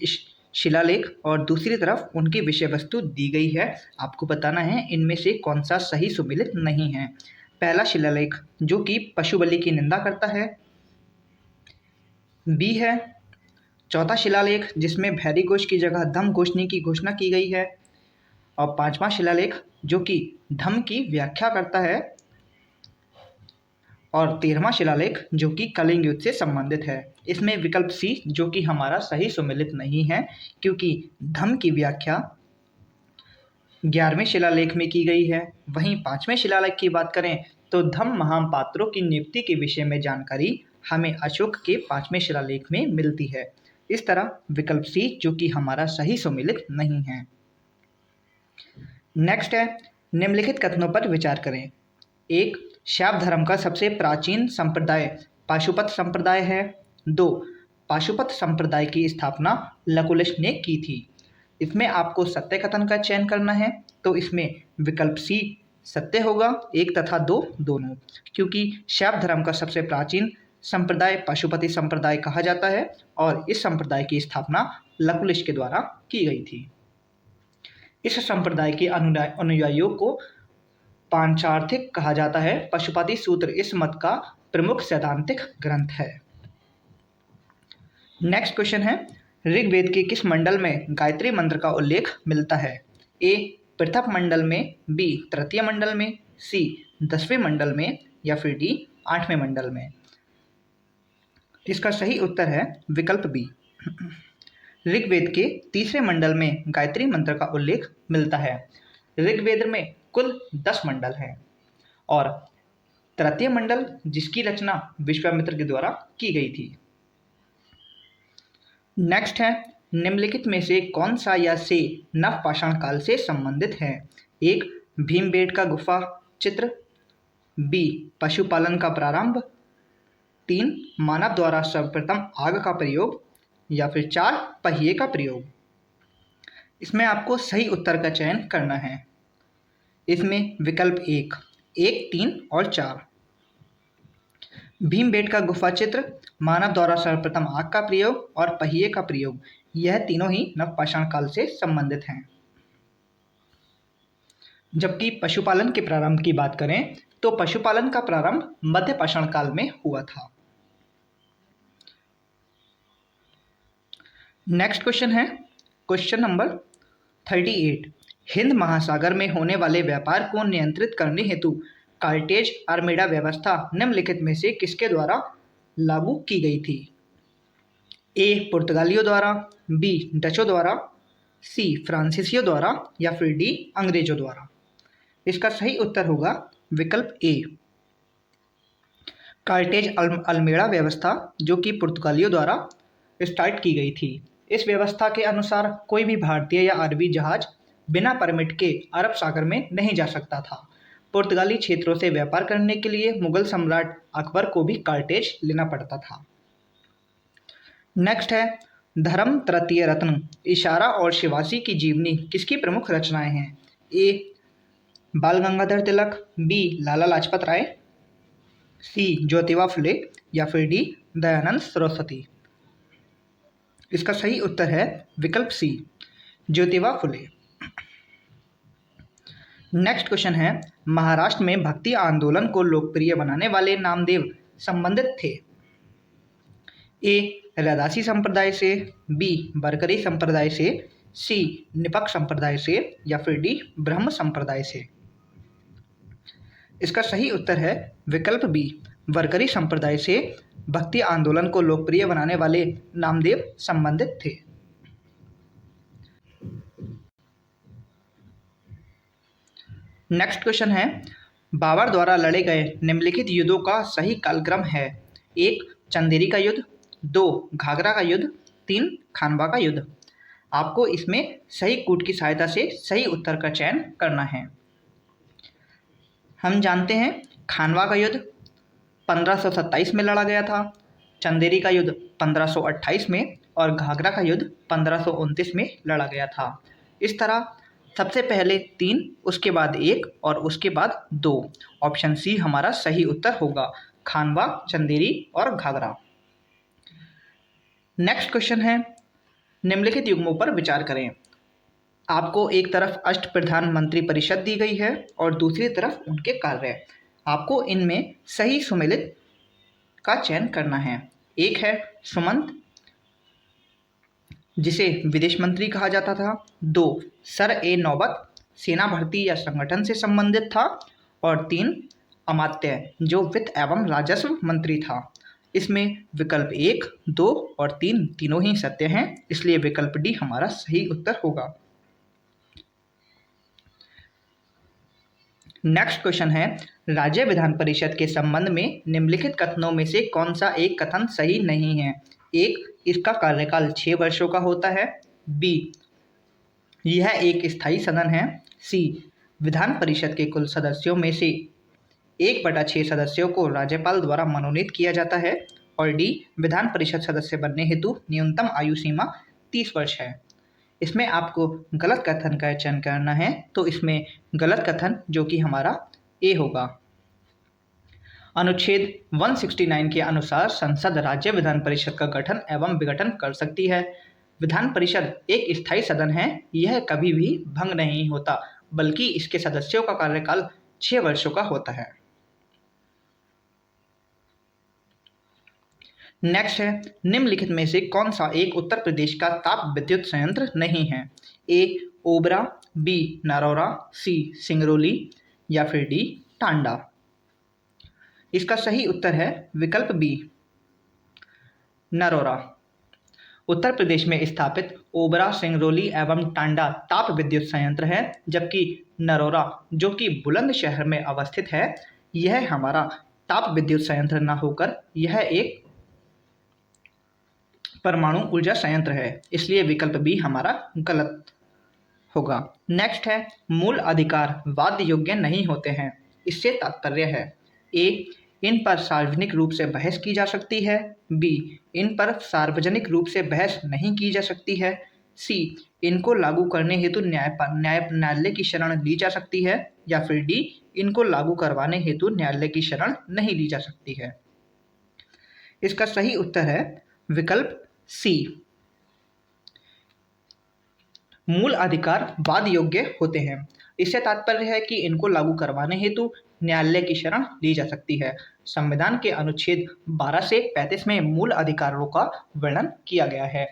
शिलालेख और दूसरी तरफ उनकी विषय वस्तु दी गई है। आपको बताना है इनमें से कौन सा सही सुमेलित नहीं है। पहला शिलालेख जो कि पशु बलि की निंदा करता है, बी है। चौथा शिलालेख जिसमें भैरी घोष की जगह धम घोषणी की घोषणा की गई है, और पांचवा शिलालेख जो कि धम की व्याख्या करता है, और 13वां शिलालेख जो कि कलिंग युद्ध से संबंधित है। इसमें विकल्प सी जो कि हमारा सही सुमेलित नहीं है, क्योंकि धम की व्याख्या 11वें शिलालेख में की गई है। वहीं 5वें शिलालेख की बात करें तो धम महान पात्रों की नियुक्ति के विषय में जानकारी हमें अशोक के 5वें शिलालेख में मिलती है। इस तरह विकल्प सी जो कि हमारा सही सुमेलित नहीं है। नेक्स्ट है, निम्नलिखित कथनों पर विचार करें। एक, शैव धर्म का सबसे प्राचीन संप्रदाय पाशुपत संप्रदाय है। 2, पाशुपत संप्रदाय की स्थापना लकुलिश ने की थी। इसमें आपको सत्य कथन का चयन करना है, तो इसमें विकल्प सी सत्य होगा, 1 तथा 2 दोनों, क्योंकि शैव धर्म का सबसे प्राचीन संप्रदाय पाशुपति संप्रदाय कहा जाता है और इस संप्रदाय की स्थापना लकुलिश के द्वारा की गई थी। इस संप्रदाय के अनुयायियों को पांचार्थिक कहा जाता है। पशुपति सूत्र इस मत का प्रमुख सैद्धांतिक ग्रंथ है। नेक्स्ट क्वेश्चन है, ऋग्वेद के किस मंडल में गायत्री मंत्र का उल्लेख मिलता है? ए प्रथम मंडल में, बी तृतीय मंडल में, सी 10वें मंडल में या फिर डी 8वें मंडल में। इसका सही उत्तर है विकल्प बी। ऋग्वेद के तीसरे मंडल में गायत्री मंत्र का उल्लेख मिलता है। ऋग्वेद में कुल 10 मंडल हैं और तृतीय मंडल जिसकी रचना विश्वामित्र के द्वारा की गई थी। नेक्स्ट है, निम्नलिखित में से कौन सा या से नव पाषाण काल से संबंधित है? एक भीमबेटका गुफा चित्र, बी पशुपालन का प्रारंभ, 3 मानव द्वारा सर्वप्रथम आग का प्रयोग या फिर 4 पहिए का प्रयोग। इसमें आपको सही उत्तर का चयन करना है। इसमें विकल्प 1, 3 और 4। भीमबेटका गुफा चित्र, मानव द्वारा सर्वप्रथम आग का प्रयोग और पहिए का प्रयोग, यह तीनों ही नवपाषाण काल से संबंधित हैं। जबकि पशुपालन के प्रारंभ की बात करें तो पशुपालन का प्रारंभ मध्य पाषाण काल में हुआ था। नेक्स्ट क्वेश्चन है क्वेश्चन नंबर 38। हिंद महासागर में होने वाले व्यापार को नियंत्रित करने हेतु कार्टेज आर्मेडा व्यवस्था निम्नलिखित में से किसके द्वारा लागू की गई थी? ए पुर्तगालियों द्वारा, बी डचों द्वारा, सी फ्रांसीसियों द्वारा या फिर डी अंग्रेजों द्वारा। इसका सही उत्तर होगा विकल्प ए। कार्टेज आर्मेडा व्यवस्था जो कि पुर्तगालियों द्वारा स्टार्ट की गई थी। इस व्यवस्था के अनुसार कोई भी भारतीय या अरबी जहाज बिना परमिट के अरब सागर में नहीं जा सकता था। पुर्तगाली क्षेत्रों से व्यापार करने के लिए मुगल सम्राट अकबर को भी कार्टेज लेना पड़ता था। नेक्स्ट है, धर्म तृतीय रत्न इशारा और शिवासी की जीवनी किसकी प्रमुख रचनाएं हैं? ए बाल गंगाधर तिलक, बी लाला लाजपत राय, सी ज्योतिबा फुले या फिर डी दयानंद सरस्वती। इसका सही उत्तर है विकल्प सी ज्योतिबा फुले। नेक्स्ट क्वेश्चन है, महाराष्ट्र में भक्ति आंदोलन को लोकप्रिय बनाने वाले नामदेव संबंधित थे? ए रैदासी संप्रदाय से, बी बरकरी संप्रदाय से, सी निपक संप्रदाय से या फिर डी ब्रह्म संप्रदाय से। इसका सही उत्तर है विकल्प बी वारकरी संप्रदाय से भक्ति आंदोलन को लोकप्रिय बनाने वाले नामदेव संबंधित थे। नेक्स्ट क्वेश्चन है, बाबर द्वारा लड़े गए निम्नलिखित युद्धों का सही कालक्रम है। 1. चंदेरी का युद्ध, 2. घाघरा का युद्ध, 3. खानवा का युद्ध। आपको इसमें सही कूट की सहायता से सही उत्तर का चयन करना है। हम जानते हैं खानवा का युद्ध 1527 में लड़ा गया था, चंदेरी का युद्ध 1528 में और घाघरा का युद्ध 1529 में लड़ा गया था। इस तरह सबसे पहले 3, उसके बाद 1 और उसके बाद 2। ऑप्शन सी हमारा सही उत्तर होगा, खानवा, चंदेरी और घाघरा। नेक्स्ट क्वेश्चन है, निम्नलिखित युग्मों पर विचार करें। आपको एक तरफ अष्टप्रधान मंत्री परिषद दी गई है और दूसरी तरफ उनके कार्य। आपको इनमें सही सुमेलित का चयन करना है। एक है सुमंत, जिसे विदेश मंत्री कहा जाता था। 2. सर ए नौबत, सेना भर्ती या संगठन से संबंधित था। और 3. अमात्य, जो वित्त एवं राजस्व मंत्री था। इसमें विकल्प 1, 2 और 3 तीनों ही सत्य हैं, इसलिए विकल्प डी हमारा सही उत्तर होगा। नेक्स्ट क्वेश्चन है, राज्य विधान परिषद के संबंध में निम्नलिखित कथनों में से कौन सा एक कथन सही नहीं है। 1. इसका कार्यकाल 6 वर्षों का होता है। बी. यह एक स्थायी सदन है। सी. विधान परिषद के कुल सदस्यों में से 1/6 सदस्यों को राज्यपाल द्वारा मनोनीत किया जाता है। और डी. विधान परिषद सदस्य बनने हेतु न्यूनतम आयु सीमा 30 वर्ष है। इसमें आपको गलत कथन का चयन करना है, तो इसमें गलत कथन जो कि हमारा ए होगा। अनुच्छेद 169 के अनुसार संसद राज्य विधान परिषद का गठन एवं विघटन कर सकती है। विधान परिषद एक स्थायी सदन है, यह कभी भी भंग नहीं होता, बल्कि इसके सदस्यों का कार्यकाल 6 वर्षों का होता है। नेक्स्ट है, निम्नलिखित में से कौन सा एक उत्तर प्रदेश का ताप विद्युत संयंत्र नहीं है। ए. ओबरा, बी. नरौरा, सी. सिंगरौली या फिर डी. टांडा। इसका सही उत्तर है विकल्प बी, नरौरा। उत्तर प्रदेश में स्थापित ओबरा, सिंगरौली एवं टांडा ताप विद्युत संयंत्र है, जबकि नरौरा जो कि बुलंदशहर में अवस्थित है, यह हमारा ताप विद्युत संयंत्र न होकर यह एक परमाणु ऊर्जा संयंत्र है, इसलिए विकल्प बी हमारा गलत होगा। नेक्स्ट है, मूल अधिकार वाद योग्य नहीं होते हैं। इससे तात्पर्य है, ए. इन पर सार्वजनिक रूप से बहस की जा सकती है। बी. इन पर सार्वजनिक रूप से बहस नहीं की जा सकती है। सी. इनको लागू करने हेतु न्यायालय की शरण ली जा सकती है। या फिर डी. इनको लागू करवाने हेतु न्यायालय की शरण नहीं ली जा सकती है। इसका सही उत्तर है विकल्प सी, मूल अधिकार वाद योग्य होते हैं। इससे तात्पर्य है कि इनको लागू करवाने हेतु न्यायालय की शरण ली जा सकती है। संविधान के अनुच्छेद 12 से 35 में मूल अधिकारों का वर्णन किया गया है।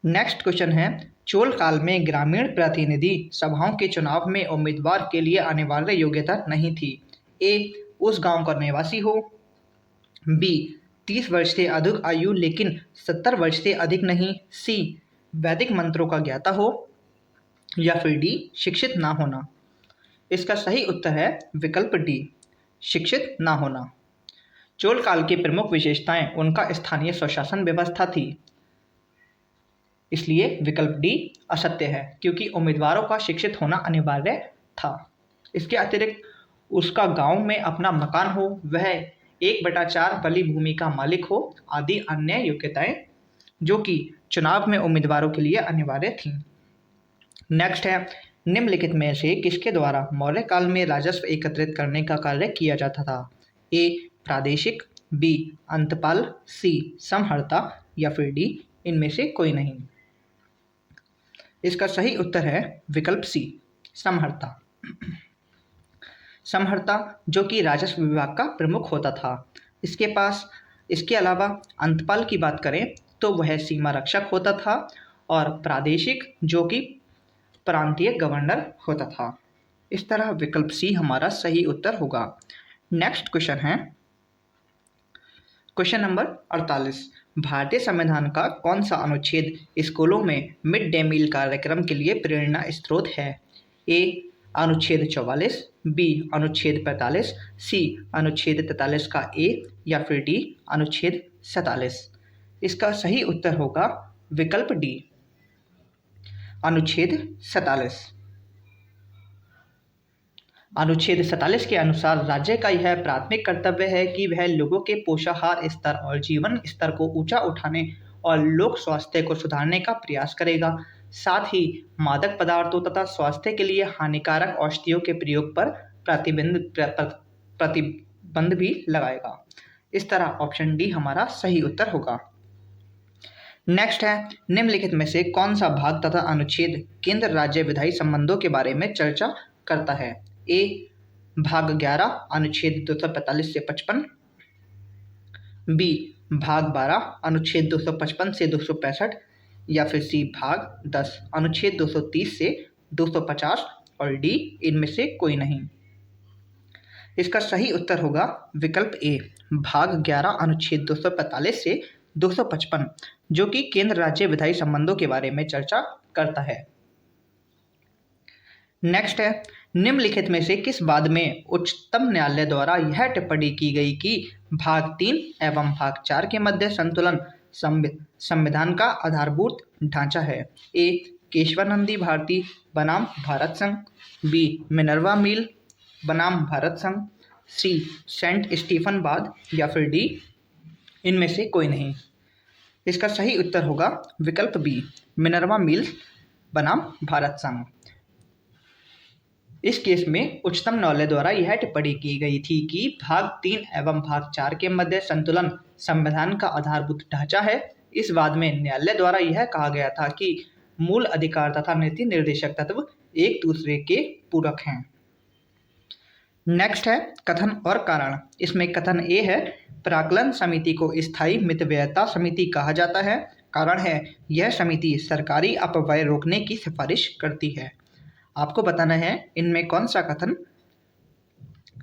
नेक्स्ट क्वेश्चन है, चोल काल में ग्रामीण प्रतिनिधि सभाओं के चुनाव में उम्मीदवार के लिए अनिवार्य योग्यता नहीं थी। ए. उस गांव का निवासी हो। बी. 30 वर्ष से अधिक आयु लेकिन 70 वर्ष से अधिक नहीं। सी. वैदिक मंत्रों का ज्ञाता हो। या फिर डी. शिक्षित ना होना। इसका सही उत्तर है विकल्प डी, शिक्षित ना होना। चोल काल की प्रमुख विशेषताएं उनका स्थानीय स्वशासन व्यवस्था थी, इसलिए विकल्प डी असत्य है, क्योंकि उम्मीदवारों का शिक्षित होना अनिवार्य था। इसके अतिरिक्त उसका गांव में अपना मकान हो, वह 1/4 बली भूमि का मालिक हो, आदि अन्य योग्यताएं जो कि चुनाव में उम्मीदवारों के लिए अनिवार्य थीं। नेक्स्ट है, निम्नलिखित में से किसके द्वारा मौर्य काल में राजस्व एकत्रित करने का कार्य किया जाता था। ए. प्रादेशिक, बी. अंतपाल, सी. समहर्ता या फिर डी. इनमें से कोई नहीं। इसका सही उत्तर है विकल्प सी, समहर्ता। समहर्ता जो कि राजस्व विभाग का प्रमुख होता था। इसके अलावा अंतपाल की बात करें तो वह सीमा रक्षक होता था, और प्रादेशिक जो कि प्रांतीय गवर्नर होता था। इस तरह विकल्प सी हमारा सही उत्तर होगा। नेक्स्ट क्वेश्चन है क्वेश्चन नंबर 48। भारतीय संविधान का कौन सा अनुच्छेद स्कूलों में मिड डे मील कार्यक्रम के लिए प्रेरणा स्रोत है? ए अनुच्छेद 44, बी अनुच्छेद 45, सी अनुच्छेद 43 का ए या फिर डी अनुच्छेद 47। इसका सही उत्तर होगा विकल्प डी अनुच्छेद 47। अनुच्छेद 47 के अनुसार राज्य का यह प्राथमिक कर्तव्य है कि वह लोगों के पोषाहार स्तर और जीवन स्तर को ऊंचा उठाने और लोक स्वास्थ्य को सुधारने का प्रयास करेगा। साथ ही मादक पदार्थों तथा स्वास्थ्य के लिए हानिकारक औषधियों के प्रयोग पर प्रतिबंध भी लगाएगा। इस तरह ऑप्शन डी हमारा सही उत्तर होगा। नेक्स्ट है निम्नलिखित में से कौन सा भाग तथा अनुच्छेद केंद्र राज्य विधायी संबंधों के बारे में चर्चा करता है? ए भाग 11 अनुच्छेद 245 से 55, बी भाग 12 अनुच्छेद 255 से 265 या फिर सी भाग 10 अनुच्छेद 230 से 250 और डी इनमें से कोई नहीं। इसका सही उत्तर होगा विकल्प ए भाग 11 अनुच्छेद 245 से 255 जो कि केंद्र राज्य विधायी संबंधों के बारे में चर्चा करता है। नेक्स्ट है निम्नलिखित में से किस बाद में उच्चतम न्यायालय द्वारा यह टिप्पणी की गई कि भाग 3 एवं भाग 4 के मध्य संतुलन संविधान का आधारभूत ढांचा है? ए केशवानंदी भारती बनाम भारत संघ, बी मिनर्वा मिल बनाम भारत संघ, सी सेंट स्टीफन बाद या फिर डी इनमें से कोई नहीं। इसका सही उत्तर होगा विकल्प बी मिनर्वा मिल बनाम भारत संघ। इस केस में उच्चतम न्यायालय द्वारा यह टिप्पणी की गई थी कि भाग 3 एवं भाग 4 के मध्य संतुलन संविधान का आधारभूत ढांचा है। इस वाद में न्यायालय द्वारा यह कहा गया था कि मूल अधिकार तथा नीति निर्देशक तत्व एक दूसरे के पूरक हैं। नेक्स्ट है कथन और कारण। इसमें कथन ए है प्राक्कलन समिति को स्थायी मितव्ययता समिति कहा जाता है। कारण है यह समिति सरकारी अपव्यय रोकने की सिफारिश करती है। आपको बताना है इनमें कौन सा कथन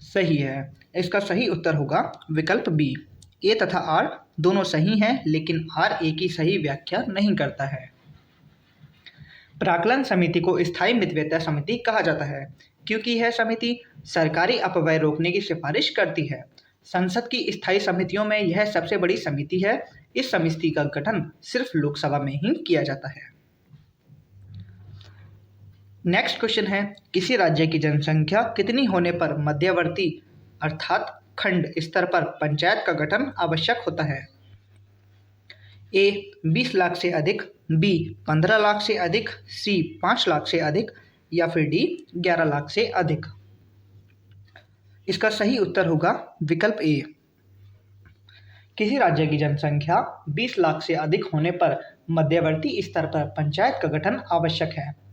सही है। इसका सही उत्तर होगा विकल्प बी। ए तथा आर दोनों सही हैं लेकिन आर ए की सही व्याख्या नहीं करता है। प्राक्कलन समिति को स्थायी मितव्ययता समिति कहा जाता है क्योंकि यह समिति सरकारी अपव्यय रोकने की सिफारिश करती है। संसद की स्थायी समितियों में यह सबसे बड़ी समिति है। इस समिति का गठन सिर्फ लोकसभा में ही किया जाता है। नेक्स्ट क्वेश्चन है किसी राज्य की जनसंख्या कितनी होने पर मध्यवर्ती अर्थात खंड स्तर पर पंचायत का गठन आवश्यक होता है? ए 20 लाख से अधिक, बी 15 लाख से अधिक, सी 5 लाख से अधिक या फिर डी 11 लाख से अधिक। इसका सही उत्तर होगा विकल्प ए। किसी राज्य की जनसंख्या 20 लाख से अधिक होने पर मध्यवर्ती स्तर पर पंचायत का गठन आवश्यक है।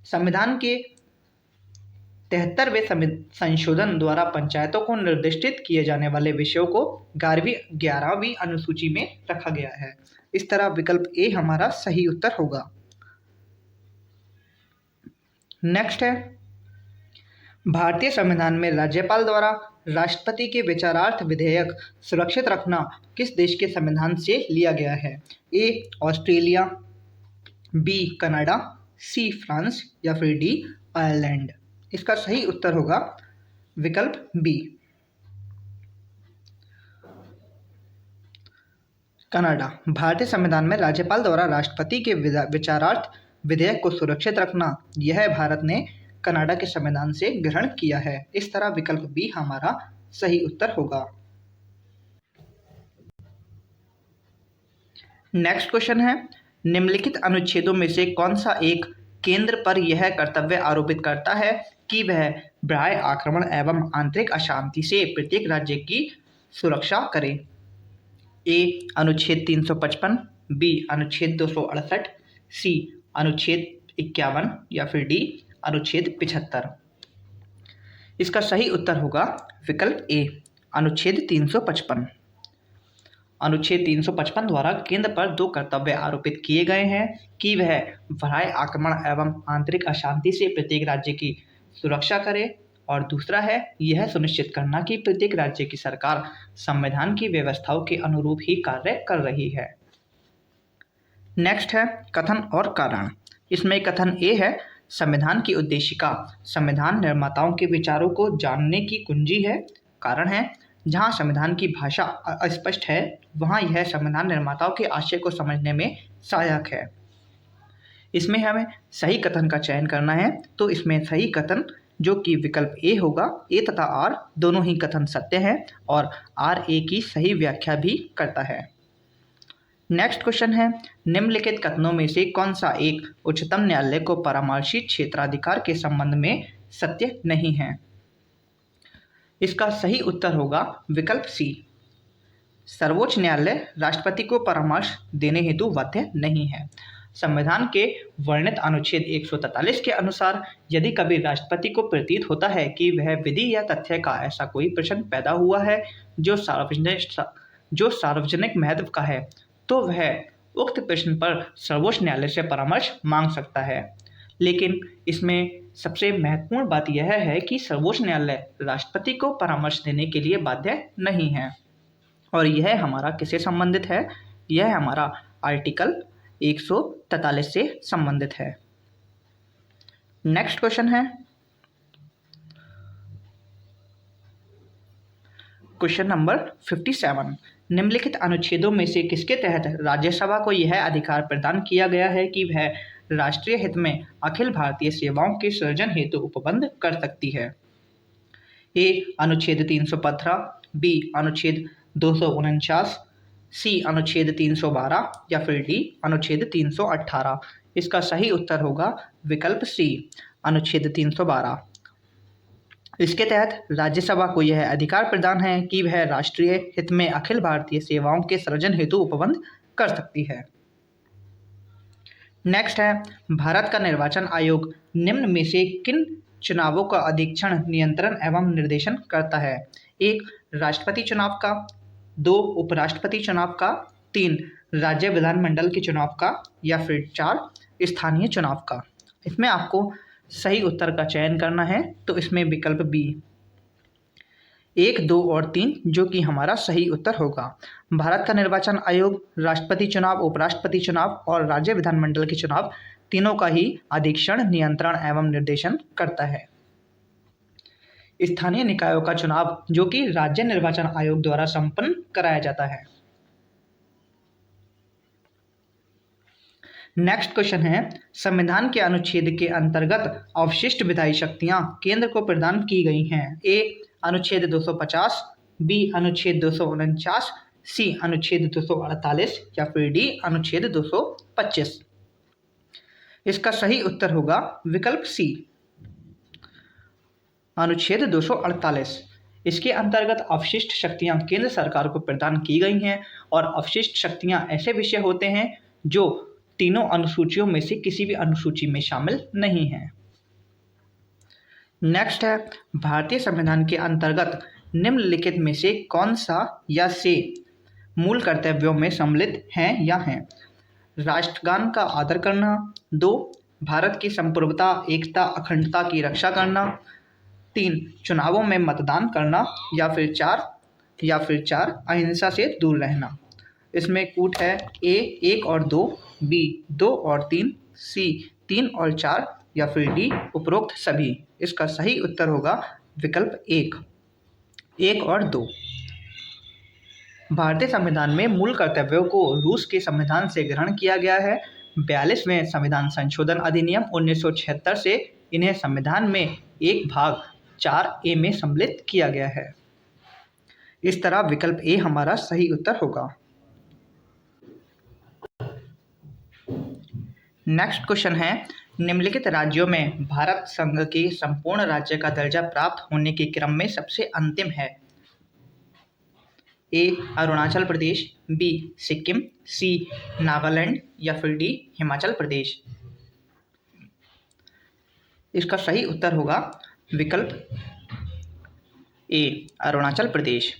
संविधान के 73वें संशोधन द्वारा पंचायतों को निर्दिष्टित किए जाने वाले विषयों को 11वीं अनुसूची में रखा गया है। इस तरह विकल्प ए हमारा सही उत्तर होगा। नेक्स्ट है भारतीय संविधान में राज्यपाल द्वारा राष्ट्रपति के विचारार्थ विधेयक सुरक्षित रखना किस देश के संविधान से लिया गया है? A Australia, B Canada, C France या फिर डी आयरलैंड। इसका सही उत्तर होगा विकल्प बी कनाडा। भारतीय संविधान में राज्यपाल द्वारा राष्ट्रपति के विचारार्थ विधेयक को सुरक्षित रखना यह भारत ने कनाडा के संविधान से ग्रहण किया है। इस तरह विकल्प बी हमारा सही उत्तर होगा। नेक्स्ट क्वेश्चन है निम्नलिखित अनुच्छेदों में से कौन सा एक केंद्र पर यह कर्तव्य आरोपित करता है कि वह बाह्य आक्रमण एवं आंतरिक अशांति से प्रत्येक राज्य की सुरक्षा करे? ए अनुच्छेद 355, बी अनुच्छेद 268, सी अनुच्छेद 51 या फिर डी अनुच्छेद 75। इसका सही उत्तर होगा विकल्प ए अनुच्छेद 355। अनुच्छेद 355 द्वारा केंद्र पर दो कर्तव्य आरोपित किए गए हैं कि वह बाह्य आक्रमण एवं आंतरिक अशांति से प्रत्येक राज्य की सुरक्षा करे और दूसरा है यह सुनिश्चित करना कि प्रत्येक राज्य की सरकार संविधान की व्यवस्थाओं के अनुरूप ही कार्य कर रही है। नेक्स्ट है कथन और कारण। इसमें कथन ए है, संविधान की उद्देशिका संविधान निर्माताओं के विचारों को जानने की कुंजी है। कारण है, जहाँ संविधान की भाषा अस्पष्ट है वहाँ यह संविधान निर्माताओं के आशय को समझने में सहायक है। इसमें हमें सही कथन का चयन करना है, तो इसमें सही कथन जो कि विकल्प ए होगा। ए तथा आर दोनों ही कथन सत्य हैं और आर ए की सही व्याख्या भी करता है। नेक्स्ट क्वेश्चन है, निम्नलिखित कथनों में से कौन सा एक उच्चतम न्यायालय को परामर्शी क्षेत्राधिकार के संबंध में सत्य नहीं है? इसका सही उत्तर होगा विकल्प सी। सर्वोच्च न्यायालय राष्ट्रपति को परामर्श देने हेतु बाध्य नहीं है। संविधान के वर्णित अनुच्छेद 143 के अनुसार यदि कभी राष्ट्रपति को प्रतीत होता है कि वह विधि या तथ्य का ऐसा कोई प्रश्न पैदा हुआ है जो सार्वजनिक महत्व का है, तो वह उक्त प्रश्न पर सर्वोच्च न्यायालय से परामर्श मांग सकता है। लेकिन इसमें सबसे महत्वपूर्ण बात यह है कि सर्वोच्च न्यायालय राष्ट्रपति को परामर्श देने के लिए बाध्य नहीं है। और यह हमारा किससे संबंधित है? यह हमारा आर्टिकल 143 से संबंधित है। नेक्स्ट क्वेश्चन है क्वेश्चन नंबर 57। निम्नलिखित अनुच्छेदों में से किसके तहत राज्यसभा को यह अधिकार प्रदान किया गया है कि वह राष्ट्रीय हित में अखिल भारतीय सेवाओं के सृजन हेतु उपबंध कर सकती है? ए अनुच्छेद 315, बी अनुच्छेद 249, सी अनुच्छेद 312 या फिर डी अनुच्छेद 318। इसका सही उत्तर होगा विकल्प सी, अनुच्छेद 312। इसके तहत राज्यसभा को यह अधिकार प्रदान है कि वह राष्ट्रीय हित में अखिल भारतीय सेवाओं के सृजन हेतु उपबंध कर सकती है। नेक्स्ट है, भारत का निर्वाचन आयोग निम्न में से किन चुनावों का अधीक्षण, नियंत्रण एवं निर्देशन करता है? एक राष्ट्रपति चुनाव का, दो उपराष्ट्रपति चुनाव का, तीन राज्य विधानमंडल के चुनाव का या फिर चार स्थानीय चुनाव का। इसमें आपको सही उत्तर का चयन करना है, तो इसमें विकल्प बी 1, 2 और 3 जो कि हमारा सही उत्तर होगा। भारत का निर्वाचन आयोग राष्ट्रपति चुनाव, उपराष्ट्रपति चुनाव और राज्य विधानमंडल के चुनाव तीनों का ही अधीक्षण, नियंत्रण एवं निर्देशन करता है। स्थानीय निकायों का चुनाव जो कि राज्य निर्वाचन आयोग द्वारा संपन्न कराया जाता है। नेक्स्ट क्वेश्चन है, संविधान के अनुच्छेद के अंतर्गत अवशिष्ट विधायी शक्तियां केंद्र को प्रदान की गई हैं? ए अनुच्छेद 250, बी अनुच्छेद 249, सी अनुच्छेद 248 या फिर डी अनुच्छेद 225। इसका सही उत्तर होगा विकल्प सी, अनुच्छेद 248। इसके अंतर्गत अवशिष्ट शक्तियां केंद्र सरकार को प्रदान की गई हैं और अवशिष्ट शक्तियां ऐसे विषय होते हैं जो तीनों अनुसूचियों में से किसी भी अनुसूची में शामिल नहीं हैं। नेक्स्ट है, भारतीय संविधान के अंतर्गत निम्नलिखित में से कौन सा या से मूल कर्तव्यों में सम्मिलित हैं या हैं? राष्ट्रगान का आदर करना, 2 भारत की संप्रभुता, एकता, अखंडता की रक्षा करना, 3 चुनावों में मतदान करना या फिर 4 अहिंसा से दूर रहना। इसमें कूट है ए 1 और 2, बी 2 और 3, सी 3 और 4 या फिर डी उपरोक्त सभी। इसका सही उत्तर होगा विकल्प 1 और 2। भारतीय संविधान में मूल कर्तव्यों को रूस के संविधान से ग्रहण किया गया है। 42वें संविधान संशोधन अधिनियम 1976 से इन्हें संविधान में एक भाग 4A में सम्मिलित किया गया है। इस तरह विकल्प ए हमारा सही उत्तर होगा। नेक्स्ट क्वेश्चन है, निम्नलिखित राज्यों में भारत संघ के संपूर्ण राज्य का दर्जा प्राप्त होने के क्रम में सबसे अंतिम है? ए अरुणाचल प्रदेश, बी सिक्किम, सी नागालैंड या फिर डी हिमाचल प्रदेश। इसका सही उत्तर होगा विकल्प ए अरुणाचल प्रदेश।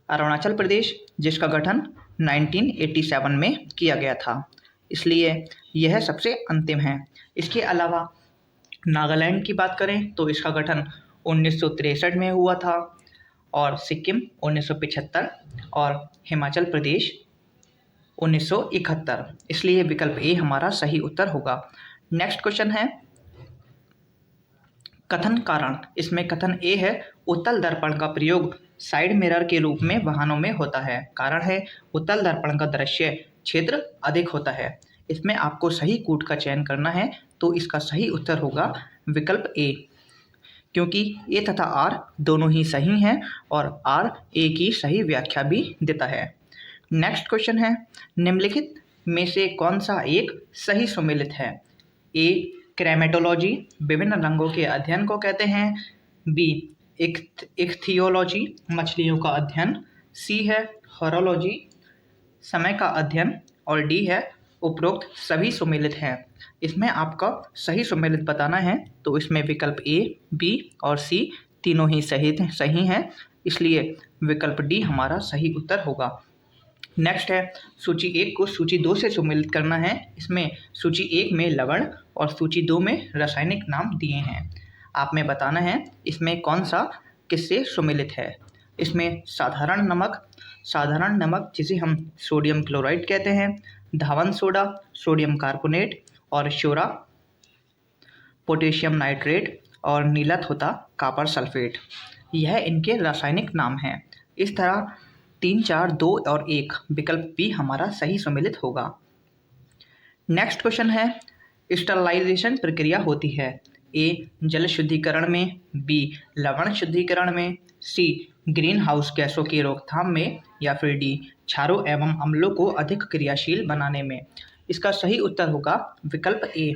अरुणाचल प्रदेश जिसका गठन 1987 में किया गया था, इसलिए यह सबसे अंतिम है। इसके अलावा नागालैंड की बात करें तो इसका गठन 1963 में हुआ था, और सिक्किम 1975 और हिमाचल प्रदेश 1971। इसलिए विकल्प ए हमारा सही उत्तर होगा। नेक्स्ट क्वेश्चन है कथन कारण। इसमें कथन ए है उत्तल दर्पण का प्रयोग साइड मिरर के रूप में वाहनों में होता है। कारण है उत्तल दर्पण का दृश्य क्षेत्र अधिक होता है। इसमें आपको सही कूट का चयन करना है, तो इसका सही उत्तर होगा विकल्प ए, क्योंकि ए तथा आर दोनों ही सही हैं और आर ए की सही व्याख्या भी देता है। नेक्स्ट क्वेश्चन है निम्नलिखित में से कौन सा एक सही सुमेलित है। ए क्रेमेटोलॉजी विभिन्न रंगों के अध्ययन को कहते हैं। बी इख्थियोलॉजी मछलियों का अध्ययन। सी है हॉरोलॉजी समय का अध्ययन। और डी है उपरोक्त सभी सुमेलित हैं। इसमें आपका सही सुमेलित बताना है, तो इसमें विकल्प ए, बी और सी तीनों ही सही हैं, इसलिए विकल्प डी हमारा सही उत्तर होगा। नेक्स्ट है सूची 1 को सूची 2 से सुमेलित करना है। इसमें सूची 1 में लवण और सूची 2 में रासायनिक नाम दिए हैं। आप में बताना है इसमें कौन सा किससे सुमेलित है। इसमें साधारण नमक जिसे हम सोडियम क्लोराइड कहते हैं, धावन सोडा, सोडियम कार्बोनेट और शोरा पोटेशियम नाइट्रेट और नीलत होता कॉपर सल्फेट, यह इनके रासायनिक नाम हैं। इस तरह 3, 4, 2 और 1 विकल्प बी हमारा सही सम्मिलित होगा। नेक्स्ट क्वेश्चन है स्टरलाइजेशन प्रक्रिया होती है। ए जल शुद्धिकरण में, बी लवण शुद्धिकरण में, सी ग्रीन हाउस गैसों की रोकथाम में, या फिर डी क्षारों एवं अम्लों को अधिक क्रियाशील बनाने में। इसका सही उत्तर होगा विकल्प ए,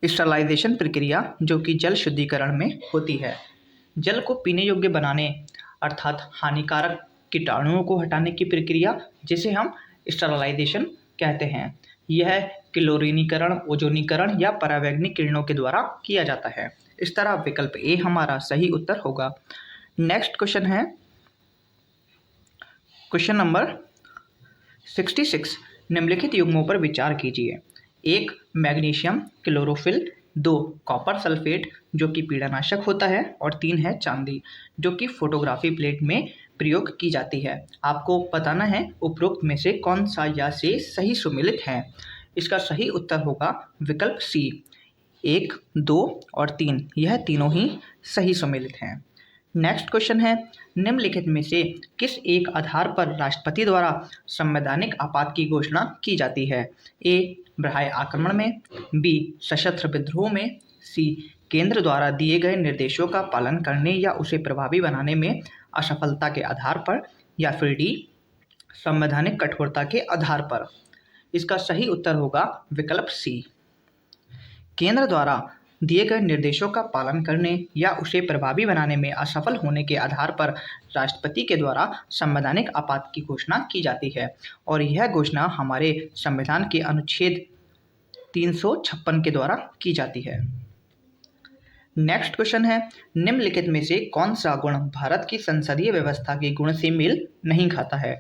स्टरलाइजेशन प्रक्रिया, जो कि जल शुद्धिकरण में होती है। जल को पीने योग्य बनाने अर्थात हानिकारक कीटाणुओं को हटाने की प्रक्रिया जिसे हम स्टरलाइजेशन कहते हैं, यह क्लोरीनीकरण, ओजोनीकरण या परावैंगनिक किरणों के द्वारा किया जाता है। इस तरह विकल्प ए हमारा सही उत्तर होगा। नेक्स्ट क्वेश्चन है क्वेश्चन नंबर 66। निम्नलिखित युग्मों पर विचार कीजिए। 1 मैग्नीशियम क्लोरोफिल, 2 कॉपर सल्फेट जो कि पीड़ानाशक होता है, और 3 है चांदी जो कि फोटोग्राफी प्लेट में प्रयोग की जाती है। आपको बताना है उपरोक्त में से कौन सा या से सही सुमेलित है। इसका सही उत्तर होगा विकल्प सी, 1, 2 और 3, यह तीनों ही सही सुमेलित हैं। नेक्स्ट क्वेश्चन है निम्नलिखित में से किस एक आधार पर राष्ट्रपति द्वारा संवैधानिक आपात की घोषणा की जाती है। ए बाह्य आक्रमण में, बी सशस्त्र विद्रोह में, सी केंद्र द्वारा दिए गए निर्देशों का पालन करने या उसे प्रभावी बनाने में असफलता के आधार पर, या फिर डी संवैधानिक कठोरता के आधार पर। इसका सही उत्तर होगा विकल्प सी, केंद्र द्वारा दिए गए निर्देशों का पालन करने या उसे प्रभावी बनाने में असफल होने के आधार पर राष्ट्रपति के द्वारा संवैधानिक आपात की घोषणा की जाती है, और यह घोषणा हमारे संविधान के अनुच्छेद 356 के द्वारा की जाती है। नेक्स्ट क्वेश्चन है निम्नलिखित में से कौन सा गुण भारत की संसदीय व्यवस्था के गुण से मेल नहीं खाता है।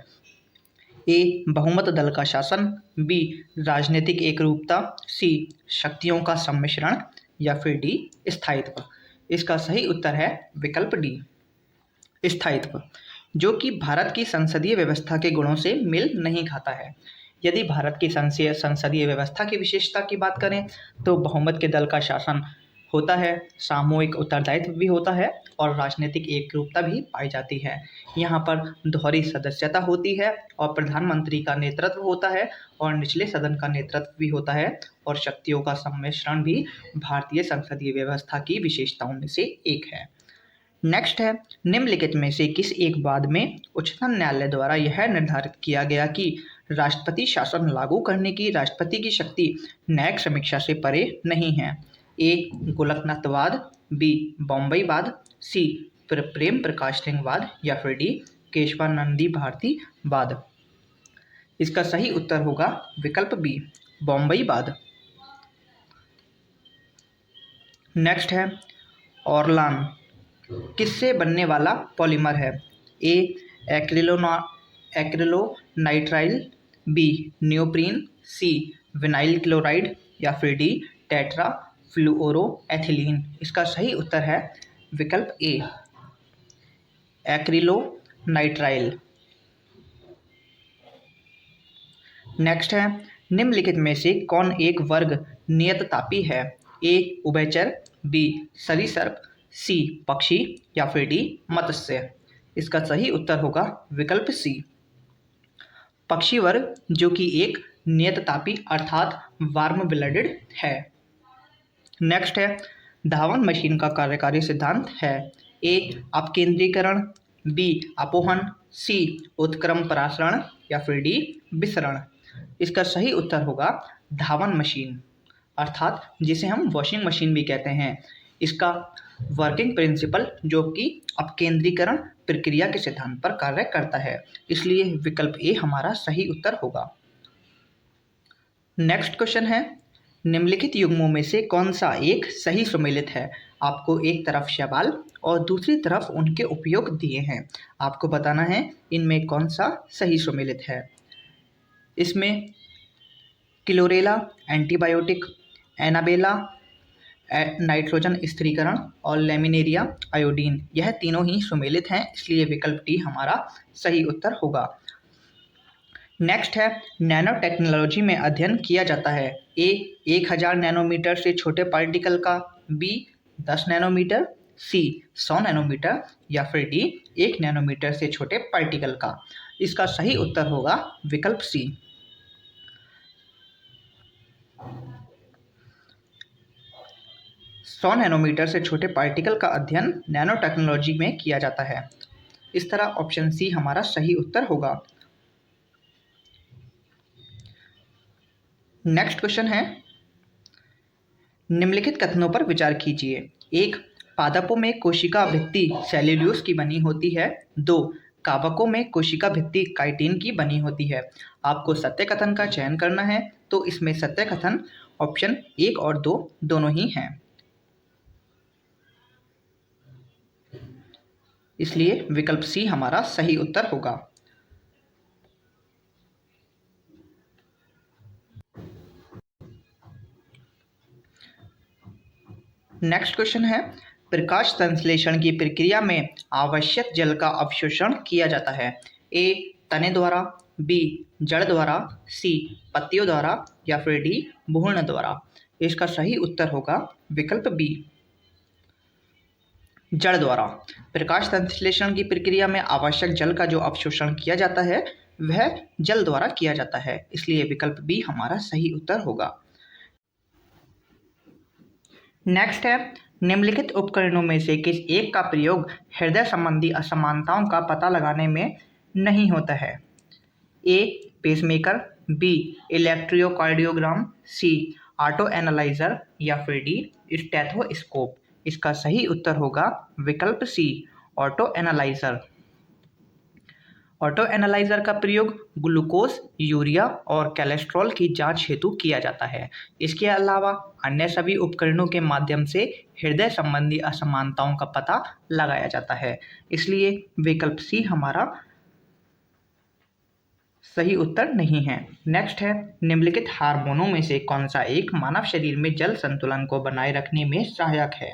ए बहुमत दल का शासन, बी राजनीतिक एकरूपता, सी शक्तियों का सम्मिश्रण, या फिर डी स्थायित्व। इसका सही उत्तर है विकल्प डी, स्थायित्व, जो कि भारत की संसदीय व्यवस्था के गुणों से मेल नहीं खाता है। यदि भारत की संसदीय व्यवस्था की विशेषता की बात करें तो बहुमत के दल का शासन होता है, सामूहिक उत्तरदायित्व भी होता है और राजनीतिक एकरूपता भी पाई जाती है। यहाँ पर दोहरी सदस्यता होती है और प्रधानमंत्री का नेतृत्व होता है और निचले सदन का नेतृत्व भी होता है, और शक्तियों का सम्मिश्रण भी भारतीय संसदीय व्यवस्था की विशेषताओं में से एक है। नेक्स्ट है निम्नलिखित में से किस एक वाद में उच्चतम न्यायालय द्वारा यह निर्धारित किया गया कि राष्ट्रपति शासन लागू करने की राष्ट्रपति की शक्ति न्यायिक समीक्षा से परे नहीं है। ए गोलकनाथवाद, बी बॉम्बईवाद, सी प्रेम प्रकाश सिंह वाद, या फिर डी केशवानंदी भारती वाद। इसका सही उत्तर होगा विकल्प बी, बॉम्बईवाद। नेक्स्ट है ऑरलान किससे बनने वाला पॉलीमर है। ए एक्रिलोनाइट्राइल, बी नियोप्रीन, सी विनाइल क्लोराइड, या फिर डी टेट्रा फ्लूओरोएथिलीन। इसका सही उत्तर है विकल्प ए एक्रिलोनाइट्राइल। नेक्स्ट है, निम्नलिखित में से कौन एक वर्ग नियततापी है? ए उभयचर, बी सरीसृप, सी पक्षी या फिर डी मत्स्य। इसका सही उत्तर होगा विकल्प सी पक्षी वर्ग, जो कि एक नियततापी अर्थात वार्म ब्लडेड है। नेक्स्ट है, धावन मशीन का कार्यकारी सिद्धांत है ए अपकेंद्रीकरण, बी अपोहन, सी उत्क्रम परासरण या फिर डी विसरण। इसका सही उत्तर होगा धावन मशीन, अर्थात जिसे हम वॉशिंग मशीन भी कहते हैं। इसका वर्किंग प्रिंसिपल जो कि अपकेंद्रीकरण प्रक्रिया के सिद्धांत पर कार्य करता है, इसलिए विकल्प ए हमारा सही उत्तर होगा। नेक्स्ट क्वेश्चन है, निम्नलिखित युग्मों में से कौन सा एक सही सुमेलित है? आपको एक तरफ शैवाल और दूसरी तरफ उनके उपयोग दिए हैं, आपको बताना है इनमें कौन सा सही सुमेलित है। इसमें क्लोरेला एंटीबायोटिक, एनाबेला नाइट्रोजन स्थिरीकरण और लेमिनेरिया आयोडीन, यह तीनों ही सुमेलित हैं, इसलिए विकल्प डी हमारा सही उत्तर होगा। नेक्स्ट है, नैनो टेक्नोलॉजी में अध्ययन किया जाता है ए 1000 नैनोमीटर से छोटे पार्टिकल का, बी 10 नैनोमीटर, सी 100 नैनोमीटर या फिर डी 1 नैनोमीटर से छोटे पार्टिकल का। इसका सही उत्तर होगा विकल्प सी 100 नैनोमीटर से छोटे पार्टिकल का अध्ययन नैनो टेक्नोलॉजी में किया जाता है। इस तरह ऑप्शन सी हमारा सही उत्तर होगा। नेक्स्ट क्वेश्चन है, निम्नलिखित कथनों पर विचार कीजिए। एक, पादपों में कोशिका भित्ति सेल्यूलोज की बनी होती है। दो, कावकों में कोशिका भित्ति काइटिन की बनी होती है। आपको सत्य कथन का चयन करना है, तो इसमें सत्य कथन ऑप्शन 1 और 2 दोनों ही हैं, इसलिए विकल्प सी हमारा सही उत्तर होगा। नेक्स्ट क्वेश्चन है, प्रकाश संश्लेषण की प्रक्रिया में आवश्यक जल का अवशोषण किया जाता है। ए तने द्वारा, बी जड़ द्वारा, सी पत्तियों द्वारा या फिर डी भ्रूण द्वारा। इसका सही उत्तर होगा विकल्प बी जड़ द्वारा। प्रकाश संश्लेषण की प्रक्रिया में आवश्यक जल का जो अवशोषण किया जाता है वह जल द्वारा किया जाता है, इसलिए विकल्प बी हमारा सही उत्तर होगा। नेक्स्ट है, निम्नलिखित उपकरणों में से किस एक का प्रयोग हृदय संबंधी असमानताओं का पता लगाने में नहीं होता है? ए पेसमेकर, बी इलेक्ट्रोकार्डियोग्राम, सी ऑटो एनालाइजर या फिर डी स्टेथोस्कोप। इसका सही उत्तर होगा विकल्प सी ऑटो एनालाइजर। ऑटो एनालाइजर का प्रयोग ग्लूकोज, यूरिया और कोलेस्ट्रॉल की जांच हेतु किया जाता है। इसके अलावा अन्य सभी उपकरणों के माध्यम से हृदय संबंधी असमानताओं का पता लगाया जाता है, इसलिए विकल्प सी हमारा सही उत्तर नहीं है। नेक्स्ट है, निम्नलिखित हार्मोनों में से कौन सा एक मानव शरीर में जल संतुलन को बनाए रखने में सहायक है?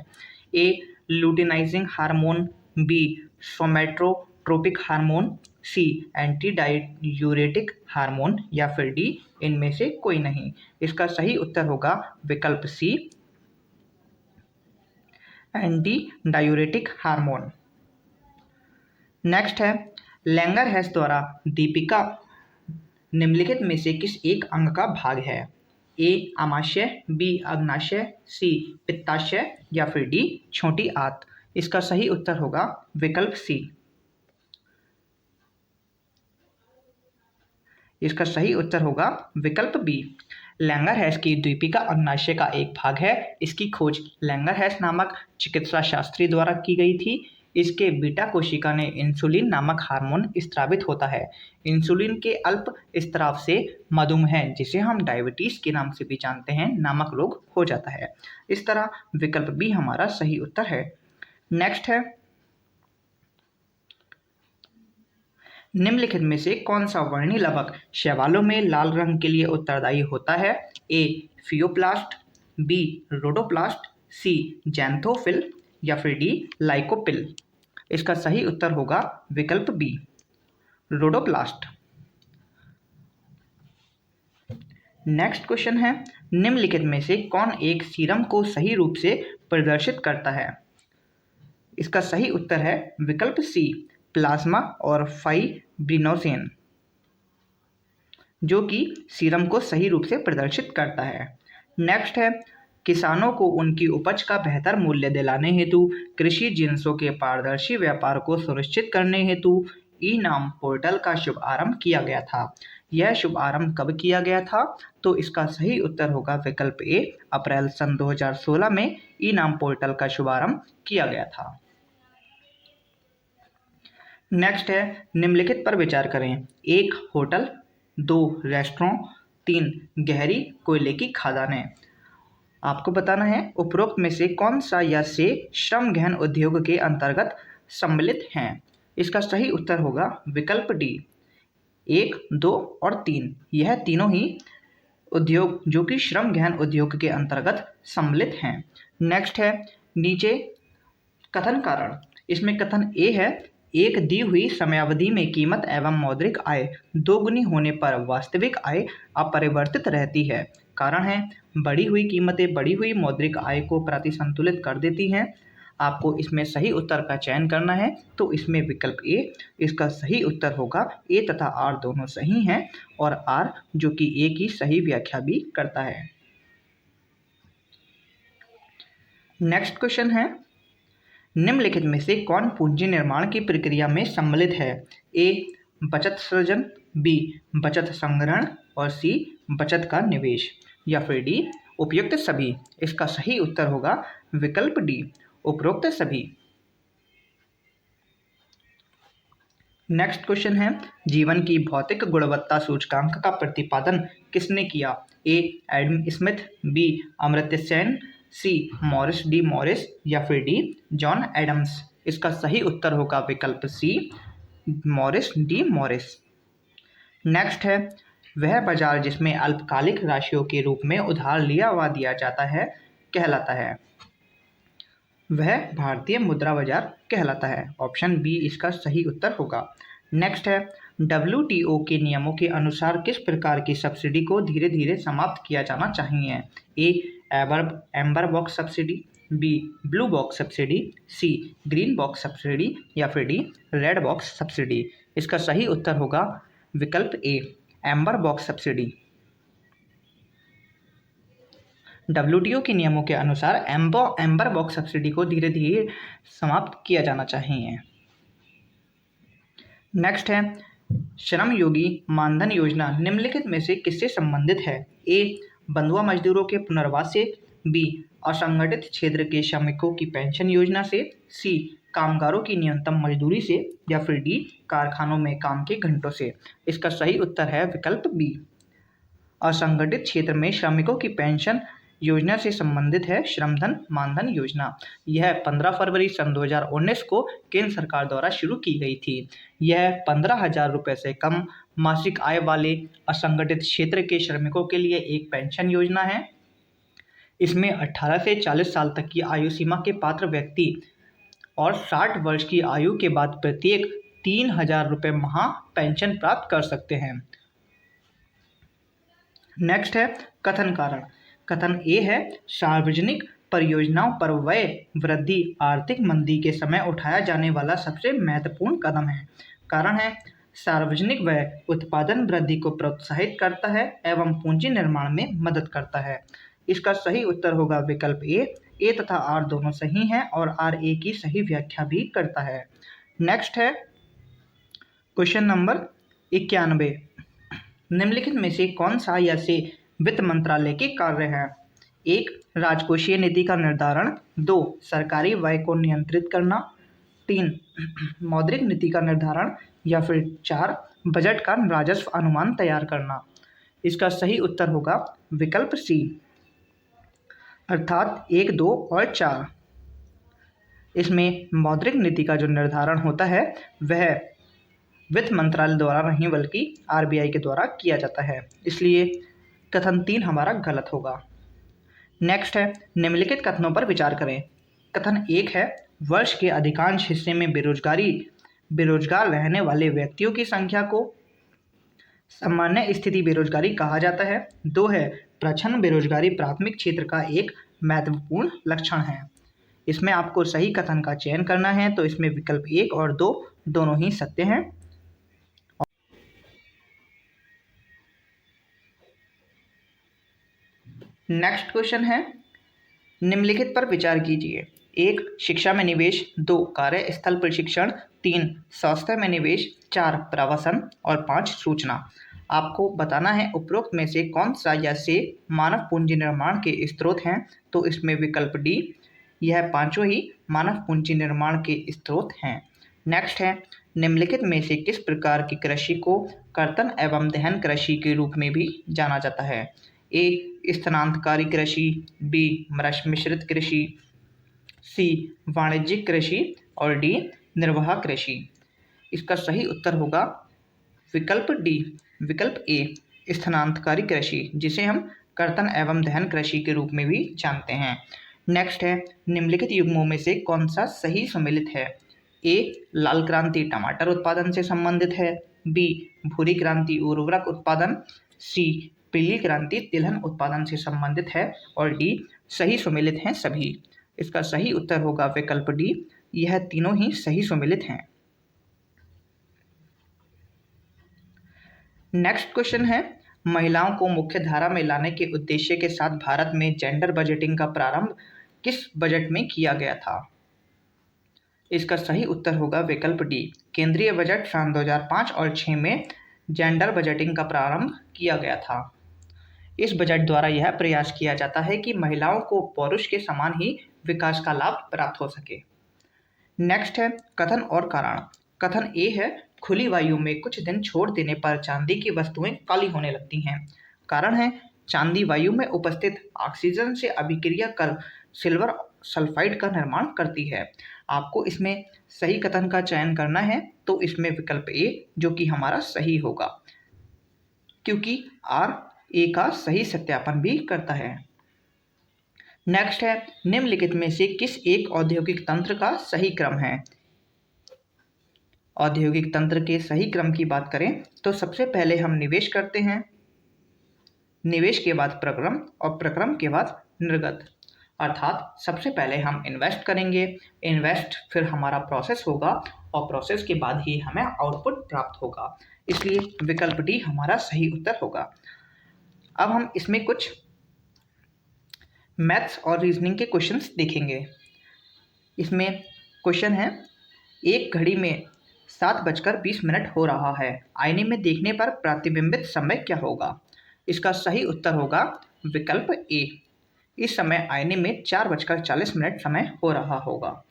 ए लुटिनाइजिंग हार्मोन, बी सोमैटोट्रोपिक हार्मोन, सी एंटी डाययूरेटिक हार्मोन या फिर डी इनमें से कोई नहीं। इसका सही उत्तर होगा विकल्प सी एंटी डाययूरेटिक हार्मोन। नेक्स्ट है, लैंगरहैस द्वारा दीपिका निम्नलिखित में से किस एक अंग का भाग है? ए आमाशय, बी अग्नाशय, सी पित्ताशय या फिर डी छोटी आंत। इसका सही उत्तर होगा विकल्प सी। इसका सही उत्तर होगा विकल्प बी। लैंगरहैस की द्वीपिका अग्नाशय का एक भाग है। इसकी खोज लैंगरहैस नामक चिकित्सा शास्त्री द्वारा की गई थी। इसके बीटा कोशिका ने इंसुलिन नामक हार्मोन स्रावित होता है। इंसुलिन के अल्प स्राव से मधुमेह, जिसे हम डायबिटीज के नाम से भी जानते हैं, नामक रोग हो जाता है। इस तरह विकल्प बी हमारा सही उत्तर है। नेक्स्ट है, निम्नलिखित में से कौन सा वर्णी लवक शैवालों में लाल रंग के लिए उत्तरदायी होता है? ए फियोप्लास्ट, बी रोडोप्लास्ट, सी जैंथोफिल या फिर डी लाइकोपिल। इसका सही उत्तर होगा विकल्प बी रोडोप्लास्ट। नेक्स्ट क्वेश्चन है, निम्नलिखित में से कौन एक सीरम को सही रूप से प्रदर्शित करता है? इसका सही उत्तर है विकल्प सी प्लाज्मा और फाइब्रिनोजेन, जो कि सीरम को सही रूप से प्रदर्शित करता है। नेक्स्ट है, किसानों को उनकी उपज का बेहतर मूल्य दिलाने हेतु कृषि जिन्सों के पारदर्शी व्यापार को सुनिश्चित करने हेतु ई नाम पोर्टल का शुभारंभ किया गया था। यह शुभारंभ कब किया गया था? तो इसका सही उत्तर होगा विकल्प ए अप्रैल सन 2016 में ई नाम पोर्टल का शुभारंभ किया गया था। नेक्स्ट है, निम्नलिखित पर विचार करें। 1 होटल, 2 रेस्टोरेंट, 3 गहरी कोयले की खदानें। आपको बताना है उपरोक्त में से कौन सा या से श्रम गहन उद्योग के अंतर्गत सम्मिलित हैं। इसका सही उत्तर होगा विकल्प डी 1, 2 और 3। यह तीनों ही उद्योग जो कि श्रम गहन उद्योग के अंतर्गत सम्मिलित हैं। नेक्स्ट है, नीचे कथन कारण। इसमें कथन ए है, एक दी हुई समयावधि में कीमत एवं मौद्रिक आय दोगुनी होने पर वास्तविक आय अपरिवर्तित रहती है। कारण है, बढ़ी हुई कीमतें बढ़ी हुई मौद्रिक आय को प्रतिसंतुलित कर देती हैं। आपको इसमें सही उत्तर का चयन करना है, तो इसमें विकल्प ए इसका सही उत्तर होगा। ए तथा आर दोनों सही हैं और आर जो कि ए की सही व्याख्या भी करता है। नेक्स्ट क्वेश्चन है, निम्नलिखित में से कौन पूंजी निर्माण की प्रक्रिया में सम्मिलित है? ए बचत सृजन, बी बचत संग्रहण और सी बचत का निवेश या फिर डी उपयुक्त सभी। इसका सही उत्तर होगा विकल्प डी उपरोक्त सभी। नेक्स्ट क्वेश्चन है, जीवन की भौतिक गुणवत्ता सूचकांक का प्रतिपादन किसने किया? A Adam Smith, B Amartya Sen, C Morris D Morris या फिर डी जॉन एडम्स। इसका सही उत्तर होगा विकल्प सी मॉरिस डी मॉरिस। नेक्स्ट है, वह बाजार जिसमें अल्पकालिक राशियों के रूप में उधार लिया व दिया जाता है कहलाता है। वह भारतीय मुद्रा बाजार कहलाता है। ऑप्शन बी इसका सही उत्तर होगा। नेक्स्ट है, WTO के नियमों के अनुसार किस प्रकार की सब्सिडी को धीरे धीरे समाप्त किया जाना चाहिए? A amber box subsidy, B blue box subsidy, C green box subsidy या फिर डी रेड बॉक्स सब्सिडी। इसका सही उत्तर होगा विकल्प ए एम्बर बॉक्स सब्सिडी। WTO के नियमों के अनुसार एम्बर बॉक्स सब्सिडी को धीरे धीरे समाप्त किया जाना चाहिए। नेक्स्ट है, श्रम योगी मानधन योजना निम्नलिखित में से किससे संबंधित है? ए बंधुआ मजदूरों के पुनर्वास से, बी असंगठित क्षेत्र के श्रमिकों की पेंशन योजना से, सी कामगारों की न्यूनतम मजदूरी से या फिर डी कारखानों में काम के घंटों से। इसका सही उत्तर है विकल्प बी असंगठित क्षेत्र में श्रमिकों की पेंशन योजना से संबंधित है श्रमधन मानधन योजना। यह 15 फरवरी सन 2019 को केंद्र सरकार द्वारा शुरू की गई थी। यह 15,000 रुपये से कम मासिक आय वाले असंगठित क्षेत्र के श्रमिकों के लिए एक पेंशन योजना है। इसमें 18 से 40 साल तक की आयु सीमा के पात्र व्यक्ति और 60 वर्ष की आयु के बाद प्रत्येक 3,000 रुपये माह पेंशन प्राप्त कर सकते हैं। नेक्स्ट है कथन कारण। कथन ए है, सार्वजनिक परियोजनाओं पर व्यय वृद्धि आर्थिक मंदी के समय उठाया जाने वाला सबसे महत्वपूर्ण कदम है। कारण है, सार्वजनिक व्यय उत्पादन वृद्धि को प्रोत्साहित करता है एवं पूंजी निर्माण में मदद करता है। इसका सही उत्तर होगा विकल्प ए तथा आर दोनों सही हैं और आर ए की सही व्याख्या भी करता है। नेक्स्ट है क्वेश्चन नंबर 91। निम्नलिखित में से कौन सा या से वित्त मंत्रालय के कार्य है? 1 राजकोषीय नीति का निर्धारण, 2 सरकारी व्यय को नियंत्रित करना, 3 मौद्रिक नीति का निर्धारण या फिर 4 बजट का राजस्व अनुमान तैयार करना। इसका सही उत्तर होगा विकल्प सी अर्थात 1, 2 और 4। इसमें मौद्रिक नीति का जो निर्धारण होता है वह वित्त मंत्रालय द्वारा नहीं बल्कि RBI के द्वारा किया जाता है, इसलिए कथन 3 हमारा गलत होगा। नेक्स्ट है निम्नलिखित कथनों पर विचार करें। कथन 1 है वर्ष के अधिकांश हिस्से में बेरोजगार रहने वाले व्यक्तियों की संख्या को सामान्य स्थिति बेरोजगारी कहा जाता है। 2 है प्रच्छन्न बेरोजगारी प्राथमिक क्षेत्र का एक महत्वपूर्ण लक्षण है। इसमें आपको सही कथन का चयन करना है, तो इसमें विकल्प 1 और 2 दोनों ही सत्य हैं। नेक्स्ट क्वेश्चन है निम्नलिखित पर विचार कीजिए। 1 शिक्षा में निवेश, 2 कार्यस्थल प्रशिक्षण, 3 स्वास्थ्य में निवेश, 4 प्रवासन और 5 सूचना। आपको बताना है उपरोक्त में से कौन सा या से मानव पूंजी निर्माण के स्रोत हैं, तो इसमें विकल्प डी, यह पांचों ही मानव पूंजी निर्माण के स्रोत हैं। नेक्स्ट है निम्नलिखित में से किस प्रकार की कृषि को कर्तन एवं दहन कृषि के रूप में भी जाना जाता है। ए स्थानांतरकारी कृषि, बी मिश्रित कृषि, सी वाणिज्यिक कृषि और डी निर्वाह कृषि। इसका सही उत्तर होगा विकल्प डी, विकल्प ए स्थानांतरकारी कृषि, जिसे हम कर्तन एवं दहन कृषि के रूप में भी जानते हैं। नेक्स्ट है निम्नलिखित युग्मों में से कौन सा सही सम्मिलित है। ए लाल क्रांति टमाटर उत्पादन से संबंधित है, बी भूरी क्रांति उर्वरक उत्पादन, सी पीली क्रांति तिलहन उत्पादन से संबंधित है और डी सही सुमेलित हैं सभी। इसका सही उत्तर होगा विकल्प डी, यह तीनों ही सही सुमेलित हैं। नेक्स्ट क्वेश्चन है महिलाओं को मुख्य धारा में लाने के उद्देश्य के साथ भारत में जेंडर बजटिंग का प्रारंभ किस बजट में किया गया था। इसका सही उत्तर होगा विकल्प डी, केंद्रीय बजट सन 2005 और 6 में जेंडर बजटिंग का प्रारंभ किया गया था। इस बजट द्वारा यह प्रयास किया जाता है कि महिलाओं को पुरुष के समान ही विकास का लाभ प्राप्त हो सके। नेक्स्ट है कथन और कारण। कथन ए है खुली वायु में कुछ दिन छोड़ देने पर चांदी की वस्तुएं काली होने लगती हैं। कारण है चांदी वायु में उपस्थित ऑक्सीजन से अभिक्रिया कर सिल्वर सल्फाइड का निर्माण करती है। आपको इसमें सही कथन का चयन करना है, तो इसमें विकल्प ए जो कि हमारा सही होगा, क्योंकि आर ए का सही सत्यापन भी करता है। नेक्स्ट है निम्नलिखित में से किस एक औद्योगिक तंत्र का सही क्रम है। औद्योगिक तंत्र के सही क्रम की बात करें तो सबसे पहले हम निवेश करते हैं, निवेश के बाद प्रक्रम और प्रक्रम के बाद निर्गत। अर्थात सबसे पहले हम इन्वेस्ट करेंगे, इन्वेस्ट फिर हमारा प्रोसेस होगा और प्रोसेस के बाद ही हमें आउटपुट प्राप्त होगा। इसलिए विकल्प डी हमारा सही उत्तर होगा। अब हम इसमें कुछ मैथ्स और रीजनिंग के क्वेश्चंस देखेंगे। इसमें क्वेश्चन है एक घड़ी में 7:20 हो रहा है, आईने में देखने पर प्रतिबिंबित समय क्या होगा। इसका सही उत्तर होगा विकल्प ए, इस समय आईने में 4:40 समय हो रहा होगा।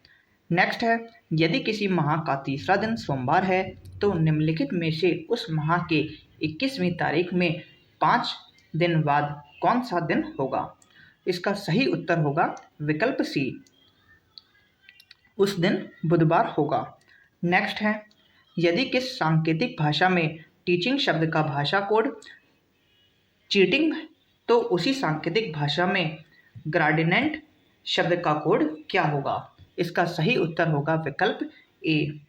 नेक्स्ट है यदि किसी माह का तीसरा दिन सोमवार है तो निम्नलिखित में से उस माह के 21वीं तारीख में 5 दिन बाद कौन सा दिन होगा। इसका सही उत्तर होगा विकल्प सी, उस दिन बुधवार होगा। नेक्स्ट है यदि किस सांकेतिक भाषा में टीचिंग शब्द का भाषा कोड चीटिंग तो उसी सांकेतिक भाषा में ग्रेडिएंट शब्द का कोड क्या होगा। इसका सही उत्तर होगा विकल्प ए,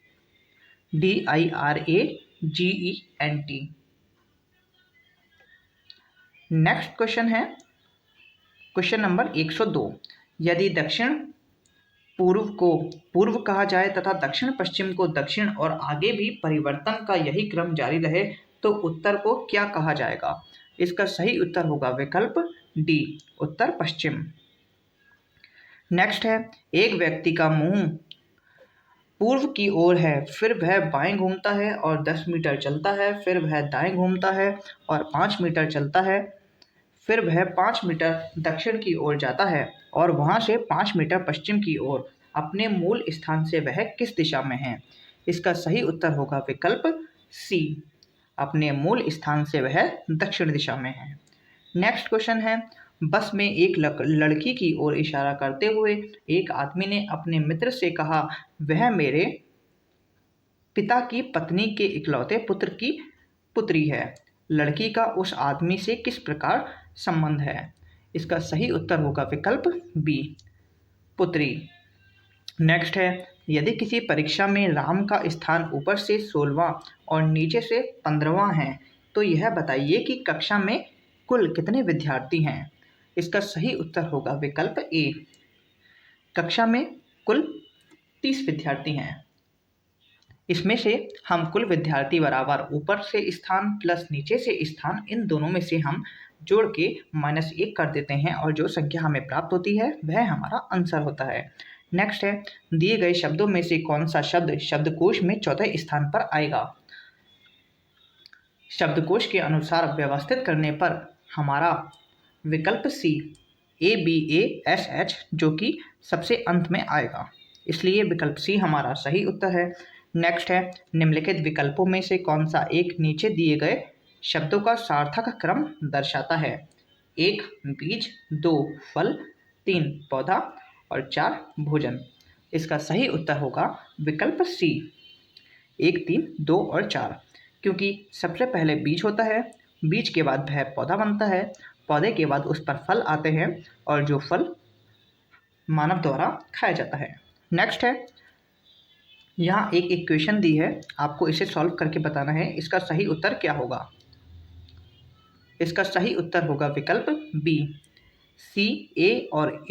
DIRAGENT। नेक्स्ट क्वेश्चन है क्वेश्चन नंबर 102। यदि दक्षिण पूर्व को पूर्व कहा जाए तथा दक्षिण पश्चिम को दक्षिण और आगे भी परिवर्तन का यही क्रम जारी रहे तो उत्तर को क्या कहा जाएगा। इसका सही उत्तर होगा विकल्प डी, उत्तर पश्चिम। नेक्स्ट है एक व्यक्ति का मुंह पूर्व की ओर है, फिर वह बाएं घूमता है और 10 मीटर चलता है, फिर वह दाएं घूमता है और 5 मीटर चलता है, फिर वह 5 मीटर दक्षिण की ओर जाता है और वहां से 5 मीटर पश्चिम की ओर। अपने मूल स्थान से वह किस दिशा में है। इसका सही उत्तर होगा विकल्प सी, अपने मूल स्थान से वह दक्षिण दिशा में है। नेक्स्ट क्वेश्चन है बस में एक लड़की की ओर इशारा करते हुए एक आदमी ने अपने मित्र से कहा वह मेरे पिता की पत्नी के इकलौते पुत्र की पुत्री है। लड़की का उस आदमी से किस प्रकार संबंध है। इसका सही उत्तर होगा विकल्प बी, पुत्री। नेक्स्ट है, यदि किसी परीक्षा में राम का स्थान ऊपर से 16वां और नीचे से 15वां है तो यह बताइए कि कक्षा में कुल कितने विद्यार्थी हैं। इसका सही उत्तर होगा विकल्प ए, कक्षा में कुल 30 विद्यार्थी हैं। इसमें से हम कुल विद्यार्थी बराबर ऊपर से स्थान प्लस नीचे से स्थान, इन दोनों में से हम जोड़ के -1 कर देते हैं और जो संख्या हमें प्राप्त होती है वह हमारा आंसर होता है। नेक्स्ट है, दिए गए शब्दों में से कौन सा शब्द शब्दकोश में चौथे स्थान पर आएगा। शब्दकोश के अनुसार व्यवस्थित करने पर हमारा विकल्प सी, ABASH, जो कि सबसे अंत में आएगा, इसलिए विकल्प सी हमारा सही उत्तर है। नेक्स्ट है, निम्नलिखित विकल्पों में से कौन सा एक नीचे दिए गए शब्दों का सार्थक क्रम दर्शाता है। 1 बीज, 2 फल, 3 पौधा और 4 भोजन। इसका सही उत्तर होगा विकल्प सी, 1 3 2 और 4, क्योंकि सबसे पहले बीज होता है, बीज के बाद वह पौधा बनता है, पौधे के बाद उस पर फल आते हैं और जो फल मानव द्वारा खाया जाता है। नेक्स्ट है, यहाँ एक इक्वेशन दी है, आपको इसे सॉल्व करके बताना है इसका सही उत्तर क्या होगा। इसका सही उत्तर होगा विकल्प बी, सी, ए और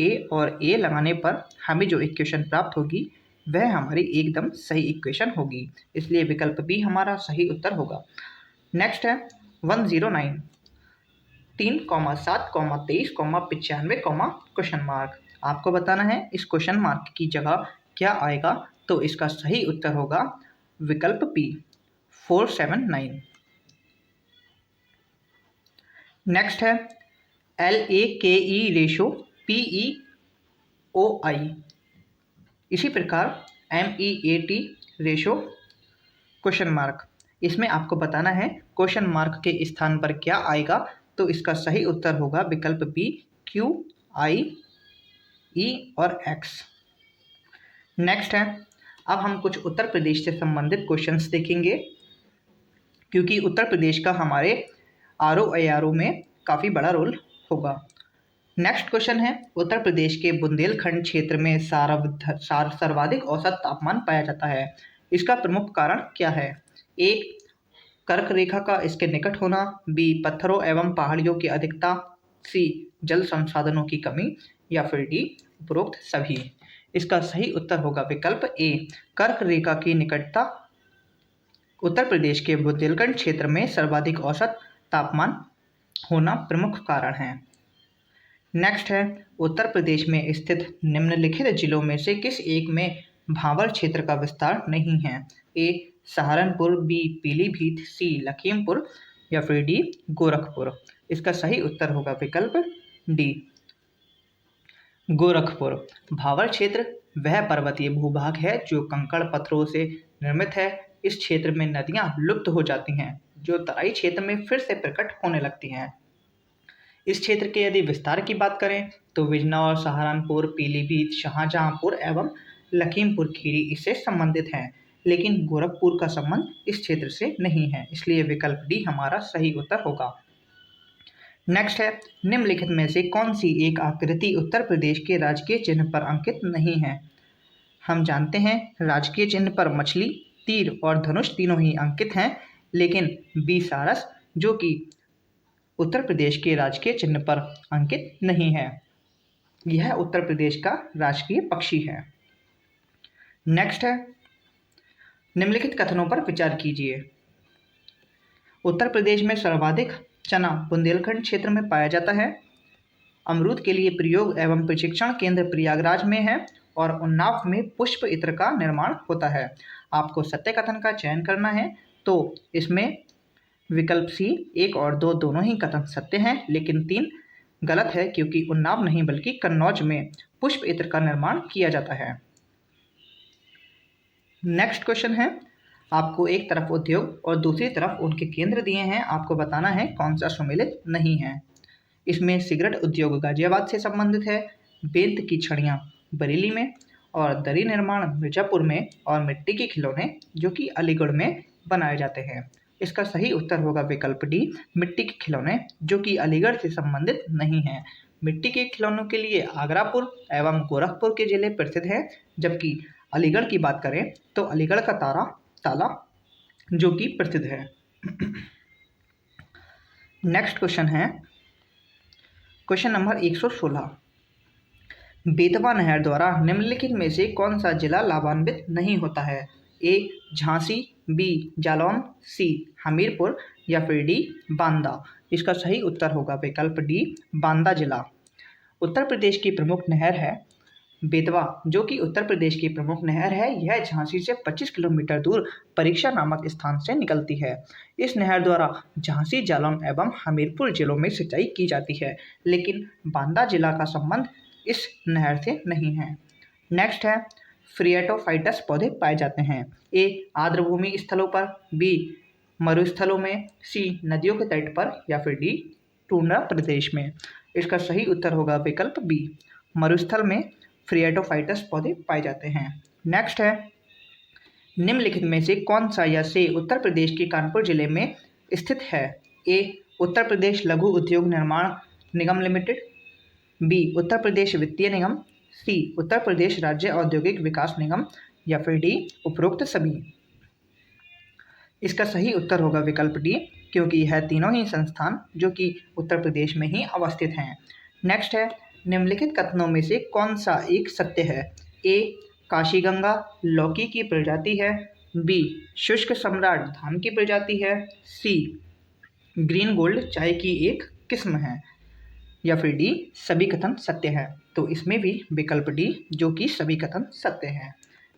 ए लगाने पर हमें जो इक्वेशन प्राप्त होगी वह हमारी एकदम सही इक्वेशन होगी, इसलिए विकल्प बी हमारा सही उत्तर होगा। नेक्स्ट है 109, 3, 7, 23, 95, क्वेश्चन मार्क। आपको बताना है इस क्वेश्चन मार्क की जगह क्या आएगा, तो इसका सही उत्तर होगा विकल्प पी, 479। नेक्स्ट है LAKE रेशो PEOI, इसी प्रकार MEAT रेशो क्वेश्चन मार्क। इसमें आपको बताना है क्वेश्चन मार्क के स्थान पर क्या आएगा, तो इसका सही उत्तर होगा विकल्प बी, Q, I, E और X। नेक्स्ट है, अब हम कुछ उत्तर प्रदेश से संबंधित क्वेश्चंस देखेंगे, क्योंकि उत्तर प्रदेश का हमारे ROIRO में काफ़ी बड़ा रोल होगा। नेक्स्ट क्वेश्चन है, उत्तर प्रदेश के बुंदेलखंड क्षेत्र में सर्वाधिक औसत तापमान पाया जाता है, इसका प्रमुख कारण क्या है। 1 कर्क रेखा का इसके निकट होना, B पत्थरों एवं पहाड़ियों की अधिकता, C जल संसाधनों की कमी, या फिर D उपरोक्त सभी। इसका सही उत्तर होगा विकल्प ए, कर्क रेखा की निकटता उत्तर प्रदेश के बुंदेलखंड क्षेत्र में सर्वाधिक औसत तापमान होना प्रमुख कारण है। नेक्स्ट है, उत्तर प्रदेश में स्थित निम्नलिखित जिलों में से किस एक में भाबर क्षेत्र का विस्तार नहीं है। ए सहारनपुर, बी पीलीभीत, सी लखीमपुर, या फिर डी गोरखपुर। इसका सही उत्तर होगा विकल्प डी, गोरखपुर। भाबर क्षेत्र वह पर्वतीय भूभाग है जो कंकड़ पत्थरों से निर्मित है। इस क्षेत्र में नदियां लुप्त हो जाती हैं जो तराई क्षेत्र में फिर से प्रकट होने लगती हैं। इस क्षेत्र के यदि विस्तार की बात करें तो बिजनौर, सहारनपुर, पीलीभीत, शाहजहांपुर एवं लखीमपुर खीरी इससे संबंधित हैं, लेकिन गोरखपुर का संबंध इस क्षेत्र से नहीं है, इसलिए विकल्प डी हमारा सही उत्तर होगा। नेक्स्ट है, निम्नलिखित में से कौन सी एक आकृति उत्तर प्रदेश के राजकीय चिन्ह पर अंकित नहीं है। हम जानते हैं राजकीय चिन्ह पर मछली, तीर और धनुष तीनों ही अंकित हैं, लेकिन बी सारस जो कि उत्तर प्रदेश के राजकीय चिन्ह पर अंकित नहीं है, यह उत्तर प्रदेश का राजकीय पक्षी है। नेक्स्ट है, निम्नलिखित कथनों पर विचार कीजिए। उत्तर प्रदेश में सर्वाधिक चना बुंदेलखंड क्षेत्र में पाया जाता है। अमरूद के लिए प्रयोग एवं प्रशिक्षण केंद्र प्रयागराज में है और उन्नाव में पुष्प इत्र का निर्माण होता है। आपको सत्य कथन का चयन करना है, तो इसमें विकल्प सी 1 और 2 दोनों ही कथन सत्य हैं, लेकिन 3 गलत है, क्योंकि उन्नाव नहीं बल्कि कन्नौज में पुष्प इत्र का निर्माण किया जाता है। नेक्स्ट क्वेश्चन है, आपको एक तरफ उद्योग और दूसरी तरफ उनके केंद्र दिए हैं, आपको बताना है कौन सा सुमेलित नहीं है। इसमें सिगरेट उद्योग गाजियाबाद से संबंधित है, बेंत की छड़ियाँ बरेली में और दरी निर्माण मिर्जापुर में और मिट्टी के खिलौने जो कि अलीगढ़ में बनाए जाते हैं। इसका सही उत्तर होगा विकल्प डी, मिट्टी के खिलौने, जो कि अलीगढ़ से संबंधित नहीं हैं। मिट्टी के खिलौनों के लिए आगरापुर एवं गोरखपुर के जिले प्रसिद्ध हैं, जबकि अलीगढ़ की बात करें तो अलीगढ़ का ताला जो कि प्रसिद्ध है। नेक्स्ट क्वेश्चन है क्वेश्चन नंबर 116। बेतवा नहर द्वारा निम्नलिखित में से कौन सा जिला लाभान्वित नहीं होता है? ए झांसी, बी जालौन, सी हमीरपुर या फिर डी बांदा। इसका सही उत्तर होगा विकल्प डी, बांदा जिला। उत्तर प्रदेश की प्रमुख नहर है बेतवा, जो कि उत्तर प्रदेश की प्रमुख नहर है। यह झांसी से 25 किलोमीटर दूर परीक्षा नामक स्थान से निकलती है। इस नहर द्वारा झांसी, जालौन एवं हमीरपुर जिलों में सिंचाई की जाती है, लेकिन बांदा जिला का संबंध इस नहर से नहीं है। नेक्स्ट है फ्रिएटोफाइटस पौधे पाए जाते हैं। ए आर्द्रभूमि स्थलों पर, बी मरुस्थलों में, सी नदियों के तट पर या फिर डी टुंड्रा प्रदेश में। इसका सही उत्तर होगा विकल्प बी, मरुस्थल में फ्रिएटोफाइटस पौधे पाए जाते हैं। नेक्स्ट है निम्नलिखित में से कौन सा या से उत्तर प्रदेश के कानपुर जिले में स्थित है? ए उत्तर प्रदेश लघु उद्योग निर्माण निगम लिमिटेड, बी उत्तर प्रदेश वित्तीय निगम, सी उत्तर प्रदेश राज्य औद्योगिक विकास निगम या फिर डी उपरोक्त सभी। इसका सही उत्तर होगा विकल्प डी, क्योंकि यह तीनों ही संस्थान जो कि उत्तर प्रदेश में ही अवस्थित हैं। नेक्स्ट है निम्नलिखित कथनों में से कौन सा एक सत्य है? ए काशीगंगा लौकी की प्रजाति है, बी शुष्क सम्राट धान की प्रजाति है, सी ग्रीन गोल्ड चाय की एक किस्म है या फिर डी सभी कथन सत्य है। तो इसमें भी विकल्प डी, जो कि सभी कथन सत्य है।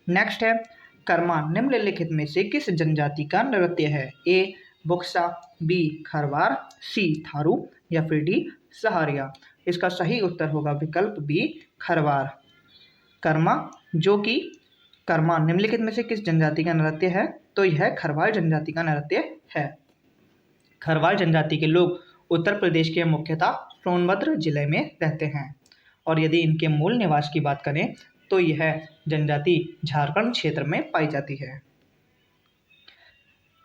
नेक्स्ट है कर्मा निम्नलिखित में से किस जनजाति का नृत्य है? ए बुक्सा, बी खरवार, सी थारू या फिर डी सहारिया। इसका सही उत्तर होगा विकल्प बी, खरवार। कर्मा निम्नलिखित में से किस जनजाति का नृत्य है? तो यह खरवार जनजाति का नृत्य है। खरवार जनजाति के लोग उत्तर प्रदेश के मुख्यतः सोनभद्र जिले में रहते हैं, और यदि इनके मूल निवास की बात करें तो यह जनजाति झारखंड क्षेत्र में पाई जाती है।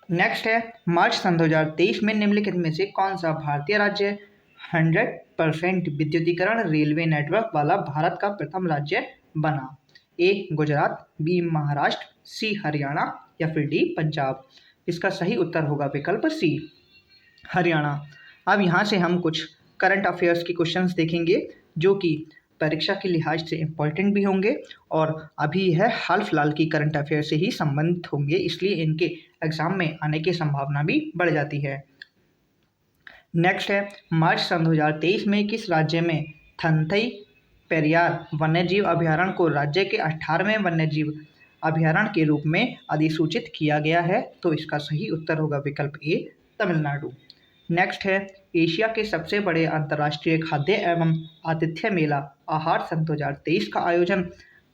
नेक्स्ट है मार्च सन 2023 में निम्नलिखित में से कौन सा भारतीय राज्य 100% विद्युतीकरण रेलवे नेटवर्क वाला भारत का प्रथम राज्य बना? ए गुजरात, बी महाराष्ट्र, सी हरियाणा या फिर डी पंजाब। इसका सही उत्तर होगा विकल्प सी, हरियाणा। अब यहाँ से हम कुछ करंट अफेयर्स की क्वेश्चंस देखेंगे, जो कि परीक्षा के लिहाज से इम्पोर्टेंट भी होंगे और अभी यह हाल फिलहाल की करंट अफेयर से ही संबंधित होंगे, इसलिए इनके एग्जाम में आने की संभावना भी बढ़ जाती है। नेक्स्ट है मार्च सन 2023 में किस राज्य में थंथई पेरियार वन्यजीव अभयारण्य को राज्य के 18वें वन्यजीव अभयारण्य के रूप में अधिसूचित किया गया है? तो इसका सही उत्तर होगा विकल्प ए, तमिलनाडु। नेक्स्ट है एशिया के सबसे बड़े अंतर्राष्ट्रीय खाद्य एवं आतिथ्य मेला आहार सन 2023 का आयोजन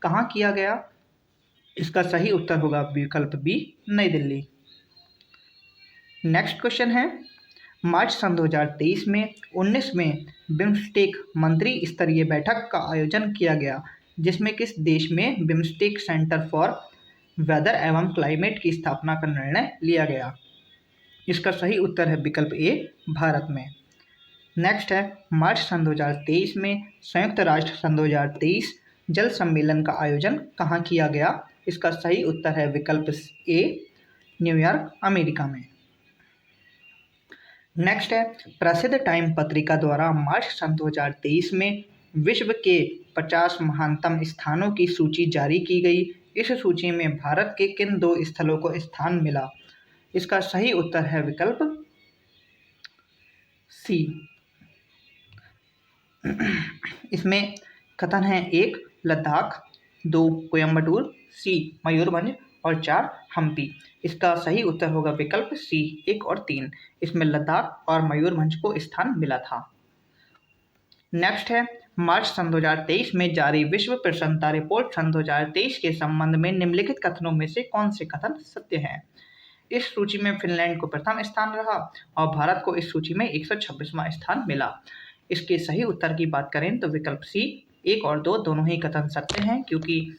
कहाँ किया गया? इसका सही उत्तर होगा विकल्प बी, नई दिल्ली। नेक्स्ट क्वेश्चन है मार्च सन 2023 में 19वें बिम्स्टेक मंत्री स्तरीय बैठक का आयोजन किया गया, जिसमें किस देश में बिम्स्टेक सेंटर फॉर वेदर एवं क्लाइमेट की स्थापना का निर्णय लिया गया? इसका सही उत्तर है विकल्प ए, भारत में। नेक्स्ट है मार्च सन 2023 में संयुक्त राष्ट्र सन 2023 जल सम्मेलन का आयोजन कहाँ किया गया? इसका सही उत्तर है विकल्प ए, न्यूयॉर्क, अमेरिका में। नेक्स्ट है प्रसिद्ध टाइम पत्रिका द्वारा मार्च सन 2023 में विश्व के 50 महानतम स्थानों की सूची जारी की गई। इस सूची में भारत के किन 2 स्थलों को स्थान मिला? इसका सही उत्तर है विकल्प सी। इसमें कथन है 1 लद्दाख, 2 कोयम्बटूर, सी मयूरभंज और 4 हम्पी। इसका सही उत्तर होगा विकल्प सी, 1 और 3। इसमें लद्दाख और मयूरभंज को स्थान मिला था। नेक्स्ट है मार्च सन 2023 में जारी विश्व प्रसन्नता रिपोर्ट सन 2023 के संबंध में निम्नलिखित कथनों में से कौन से कथन सत्य हैं? इस सूची में फिनलैंड को प्रथम स्थान रहा और भारत को इस सूची में 126वां स्थान मिला। इसके सही उत्तर की बात करें तो विकल्प सी, 1 और 2 दोनों ही कथन सत्य हैं, क्योंकि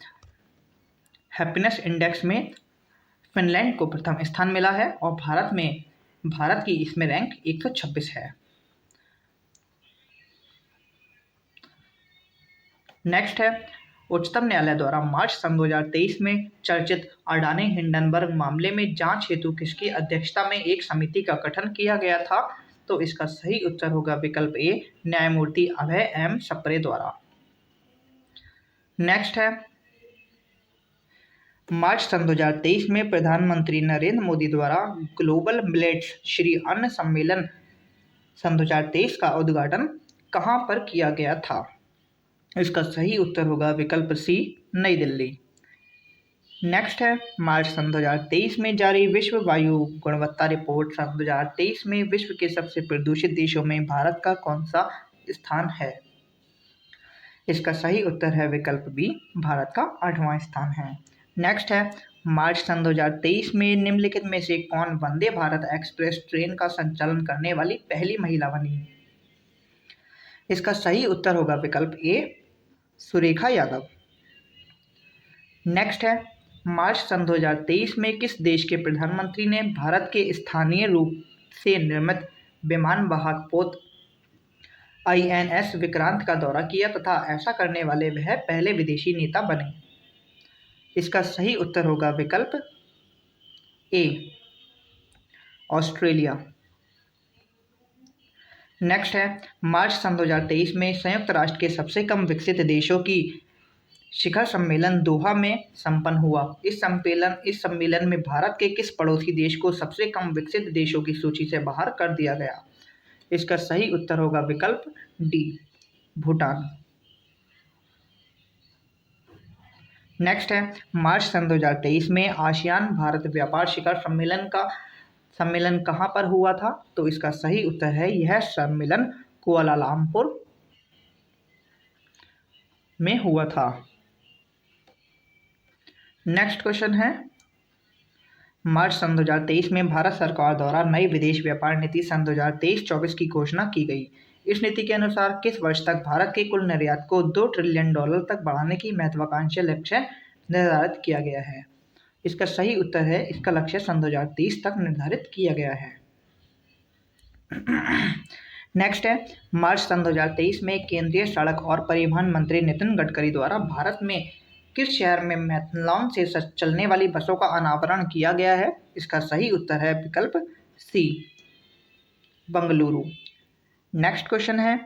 हैप्पीनेस इंडेक्स में फिनलैंड को प्रथम स्थान मिला है और भारत में भारत की इसमें रैंक 126 है। नेक्स्ट है, उच्चतम न्यायालय द्वारा मार्च सन 2023 में चर्चित अडानी हिंडनबर्ग मामले में जांच हेतु किसकी अध्यक्षता में एक समिति का गठन किया गया था? तो इसका सही उत्तर होगा विकल्प ए, न्यायमूर्ति अभय एम सप्रे द्वारा। नेक्स्ट है, मार्च सन 2023 में प्रधानमंत्री नरेंद्र मोदी द्वारा ग्लोबल मिलेट्स श्री अन्न सम्मेलन सन 2023 का उद्घाटन कहाँ पर किया गया था? इसका सही उत्तर होगा विकल्प सी, नई दिल्ली। नेक्स्ट है, मार्च सन 2023 में जारी विश्व वायु गुणवत्ता रिपोर्ट सन 2023 में विश्व के सबसे प्रदूषित देशों में भारत का कौन सा स्थान है? इसका सही उत्तर है विकल्प बी, भारत का 8वां स्थान है। नेक्स्ट है, मार्च सन 2023 में निम्नलिखित में से कौन वंदे भारत एक्सप्रेस ट्रेन का संचालन करने वाली पहली महिला बनी? इसका सही उत्तर होगा विकल्प ए, सुरेखा यादव। नेक्स्ट है, मार्च सन 2023 में किस देश के प्रधानमंत्री ने भारत के स्थानीय रूप से निर्मित विमान वाहक पोत INS विक्रांत का दौरा किया तथा ऐसा करने वाले वह पहले विदेशी नेता बने? इसका सही उत्तर होगा विकल्प ए, ऑस्ट्रेलिया। नेक्स्ट है, मार्च सन 2023 में संयुक्त राष्ट्र के सबसे कम विकसित देशों की शिखर सम्मेलन दोहा में संपन्न हुआ। इस सम्मेलन में भारत के किस पड़ोसी देश को सबसे कम विकसित देशों की सूची से बाहर कर दिया गया? इसका सही उत्तर होगा विकल्प डी, भूटान। नेक्स्ट है, मार्च सन 2023 में आसियान भारत व्यापार शिखर सम्मेलन कहाँ पर हुआ था? तो इसका सही उत्तर है, यह सम्मेलन कुआलालंपुर में हुआ था। नेक्स्ट क्वेश्चन है, मार्च सन 2023 में भारत सरकार द्वारा नई विदेश व्यापार नीति सन 2023-24 की घोषणा की गई। इस नीति के अनुसार किस वर्ष तक भारत के कुल निर्यात को $2 ट्रिलियन तक बढ़ाने की महत्वाकांक्षी लक्ष्य निर्धारित किया गया है? इसका सही उत्तर है, इसका लक्ष्य सन 2030 तक निर्धारित किया गया है। नेक्स्ट है, मार्च सन 2023 में केंद्रीय सड़क और परिवहन मंत्री नितिन गडकरी द्वारा भारत में किस शहर में मैथनॉन से चलने वाली बसों का अनावरण किया गया है? इसका सही उत्तर है विकल्प सी, बंगलुरु। नेक्स्ट क्वेश्चन है,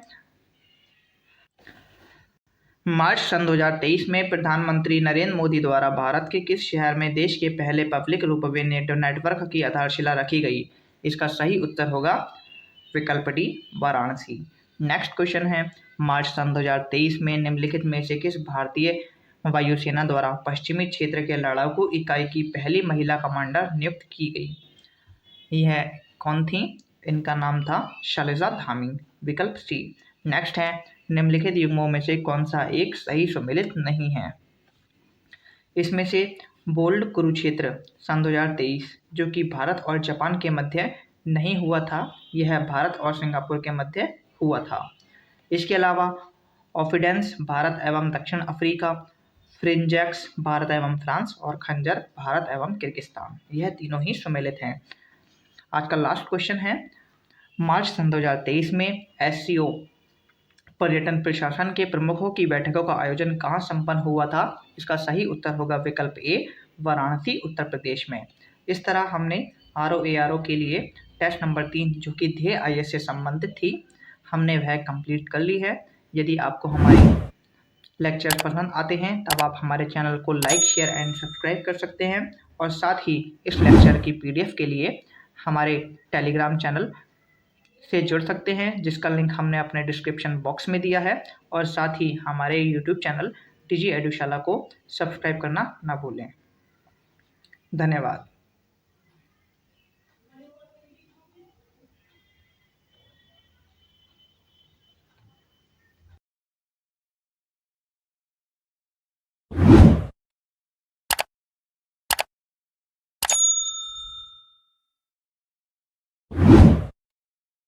मार्च सन 2023 में प्रधानमंत्री नरेंद्र मोदी द्वारा भारत के किस शहर में देश के पहले पब्लिक रोपवे नेटवर्क की आधारशिला रखी गई? इसका सही उत्तर होगा विकल्प डी, वाराणसी। नेक्स्ट क्वेश्चन है, मार्च सन 2023 में निम्नलिखित में से किस भारतीय वायुसेना द्वारा पश्चिमी क्षेत्र के लड़ाकू इकाई की पहली महिला कमांडर नियुक्त की गई? यह कौन थी? इनका नाम था शैलजा धामी, विकल्प सी। नेक्स्ट है, निम्नलिखित युग्मों में से कौन सा एक सही सम्मिलित नहीं है? इसमें से बोल्ड कुरुक्षेत्र सन 2023 जो कि भारत और जापान के मध्य नहीं हुआ था, यह भारत और सिंगापुर के मध्य हुआ था। इसके अलावा ऑफिडेंस भारत एवं दक्षिण अफ्रीका, फ्रिंजेक्स भारत एवं फ्रांस और खंजर भारत एवं किर्गिस्तान, यह तीनों ही सम्मिलित हैं। आज का लास्ट क्वेश्चन है, मार्च सन 2023 में SCO पर्यटन प्रशासन के प्रमुखों की बैठकों का आयोजन कहाँ संपन्न हुआ था? इसका सही उत्तर होगा विकल्प ए, वाराणसी, उत्तर प्रदेश में। इस तरह हमने RO-ARO के लिए टेस्ट नंबर 3 जो कि ध्येय IAS से संबंधित थी, हमने वह कंप्लीट कर ली है। यदि आपको हमारे लेक्चर पसंद आते हैं तब आप हमारे चैनल को लाइक, शेयर एंड सब्सक्राइब कर सकते हैं और साथ ही इस लेक्चर की PDF के लिए हमारे टेलीग्राम चैनल से जुड़ सकते हैं, जिसका लिंक हमने अपने डिस्क्रिप्शन बॉक्स में दिया है। और साथ ही हमारे YouTube चैनल DigiEduशाला को सब्सक्राइब करना ना भूलें। धन्यवाद।